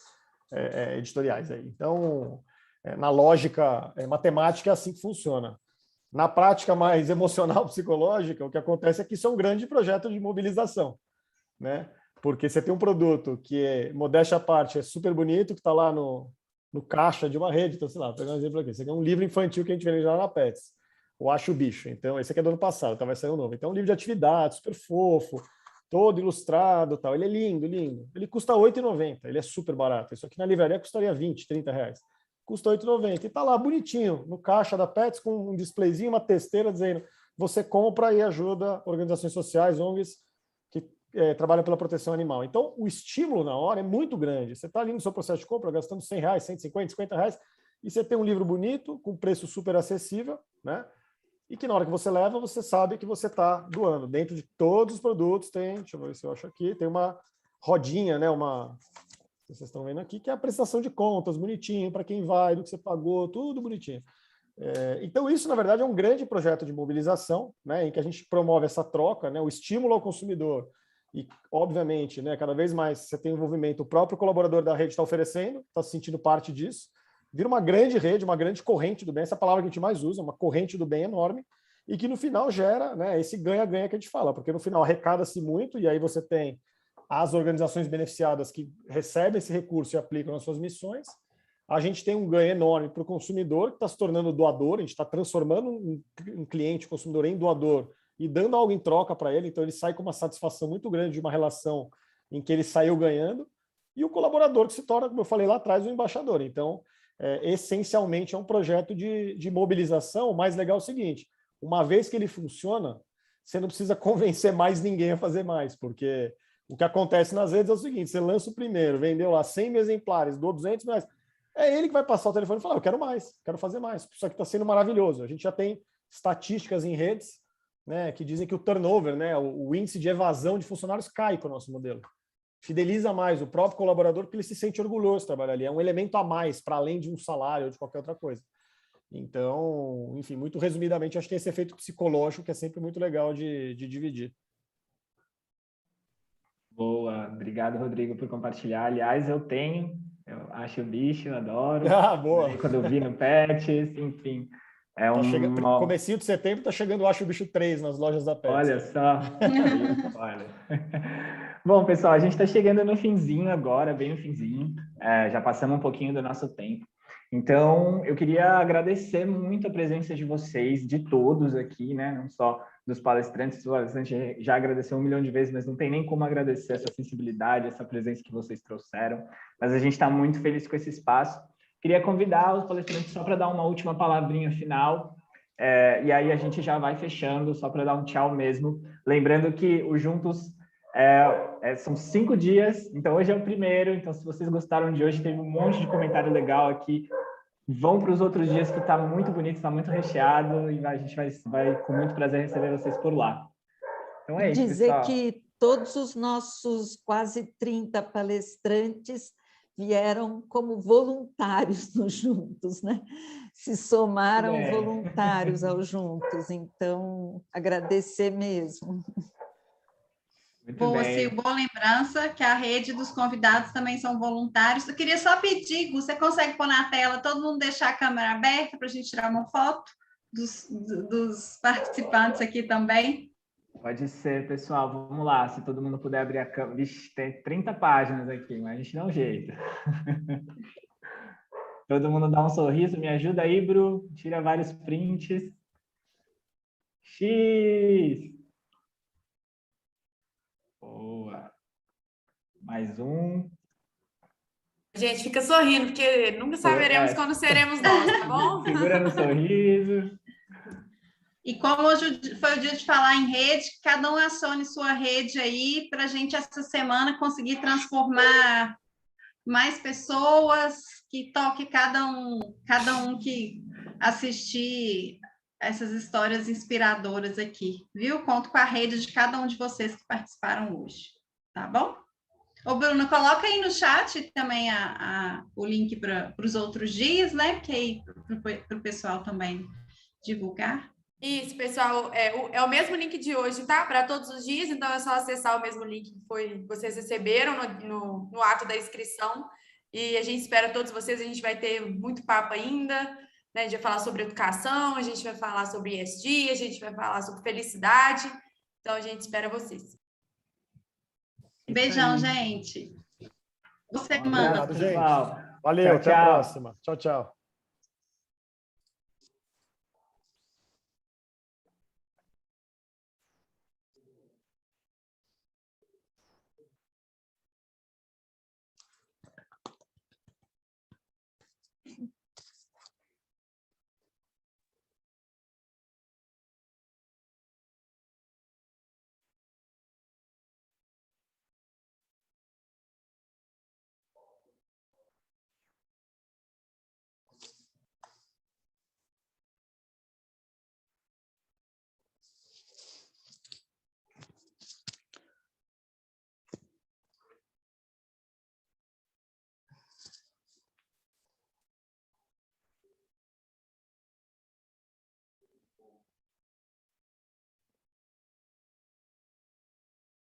editoriais. Aí. Então, na lógica matemática, é assim que funciona. Na prática mais emocional, psicológica, o que acontece é que isso é um grande projeto de mobilização, né? Porque você tem um produto que, modéstia à parte, é super bonito, que está lá no caixa de uma rede. Então, sei lá, vou pegar um exemplo aqui. Esse aqui é um livro infantil que a gente vende lá na Pets, o Acho o Bicho. Então, esse aqui é do ano passado, então vai sair um novo. Então, é um livro de atividade, super fofo, todo ilustrado, tal. Ele é lindo, lindo. Ele custa R$ 8,90, ele é super barato. Isso aqui na livraria custaria R$20, R$30. Custa R$ 8,90. E está lá bonitinho, no caixa da Pets, com um displayzinho, uma testeira dizendo: você compra e ajuda organizações sociais, ONGs, que trabalham pela proteção animal. Então, o estímulo na hora é muito grande. Você está ali no seu processo de compra, gastando R$100, R$150, R$50, e você tem um livro bonito, com preço super acessível, né? E que na hora que você leva, você sabe que você está doando. Dentro de todos os produtos tem, deixa eu ver se eu acho aqui, tem uma rodinha, né? Vocês estão vendo aqui, que é a prestação de contas, bonitinho, para quem vai, do que você pagou, tudo bonitinho. Então, isso, na verdade, é um grande projeto de mobilização, né, em que a gente promove essa troca, né, o estímulo ao consumidor. E, obviamente, né, cada vez mais você tem envolvimento, o próprio colaborador da rede está oferecendo, está se sentindo parte disso. Vira uma grande rede, uma grande corrente do bem, essa palavra que a gente mais usa, uma corrente do bem enorme, e que no final gera, né, esse ganha-ganha que a gente fala, porque no final arrecada-se muito, e aí você tem as organizações beneficiadas que recebem esse recurso e aplicam nas suas missões. A gente tem um ganho enorme para o consumidor, que está se tornando doador, a gente está transformando um cliente, consumidor, em doador e dando algo em troca para ele, então ele sai com uma satisfação muito grande de uma relação em que ele saiu ganhando, e o colaborador que se torna, como eu falei lá atrás, o embaixador. Então, essencialmente, é um projeto de mobilização. O mais legal é o seguinte: uma vez que ele funciona, você não precisa convencer mais ninguém a fazer mais, porque o que acontece nas redes é o seguinte: você lança o primeiro, vendeu lá 100 mil exemplares, doou 200 mil, é ele que vai passar o telefone e falar: eu quero mais, quero fazer mais. Isso aqui está sendo maravilhoso. A gente já tem estatísticas em redes, né, que dizem que o turnover, né, o índice de evasão de funcionários cai com o nosso modelo. Fideliza mais o próprio colaborador, porque ele se sente orgulhoso de trabalhar ali. É um elemento a mais, para além de um salário ou de qualquer outra coisa. Então, enfim, muito resumidamente, acho que tem esse efeito psicológico que é sempre muito legal de dividir. Boa, obrigado, Rodrigo, por compartilhar. Aliás, eu acho o bicho, eu adoro. Ah, boa. Quando eu vi no Pets, enfim. Comecinho de setembro está chegando o Acho o Bicho 3 nas lojas da Pets. Olha só. Olha. Bom, pessoal, a gente está chegando no finzinho agora, bem no finzinho. Já passamos um pouquinho do nosso tempo. Então, eu queria agradecer muito a presença de vocês, de todos aqui, né? Não só dos palestrantes. O palestrante já agradeceu 1 milhão de vezes, mas não tem nem como agradecer essa sensibilidade, essa presença que vocês trouxeram. Mas a gente está muito feliz com esse espaço. Queria convidar os palestrantes só para dar uma última palavrinha final, e aí a gente já vai fechando, só para dar um tchau mesmo. Lembrando que o Juntos são 5 dias, então hoje é o primeiro, então se vocês gostaram de hoje, teve um monte de comentário legal aqui, vão para os outros dias que está muito bonito, está muito recheado, e a gente vai com muito prazer receber vocês por lá. Então é isso, dizer pessoal. Que todos os nossos quase 30 palestrantes vieram como voluntários no Juntos, né? Se somaram voluntários ao Juntos, então agradecer mesmo. Boa, Sil, boa lembrança que a rede dos convidados também são voluntários. Eu queria só pedir, você consegue pôr na tela, todo mundo deixar a câmera aberta para a gente tirar uma foto dos participantes aqui também? Pode ser, pessoal. Vamos lá, se todo mundo puder abrir a câmera. Vixe, tem 30 páginas aqui, mas a gente dá um jeito. Todo mundo dá um sorriso, me ajuda aí, Bru. Tira vários prints. X! Boa. Mais um. Gente, fica sorrindo, porque nunca saberemos quando seremos nós, tá bom? Segura no sorriso. E como hoje foi o dia de falar em rede, cada um acione sua rede aí para a gente, essa semana, conseguir transformar mais pessoas, que toque cada um que assistir essas histórias inspiradoras aqui, viu? Conto com a rede de cada um de vocês que participaram hoje, tá bom? Ô, Bruno, coloca aí no chat também o link para os outros dias, né? Porque aí para o pessoal também divulgar. Isso, pessoal, é o mesmo link de hoje, tá? Para todos os dias, então é só acessar o mesmo link que vocês receberam no ato da inscrição. E a gente espera todos vocês, a gente vai ter muito papo ainda, né? A gente vai falar sobre educação, a gente vai falar sobre ESG, a gente vai falar sobre felicidade. Então, a gente espera vocês. Beijão, gente. Boa semana. Obrigado, gente. Valeu, até a próxima. Tchau, tchau.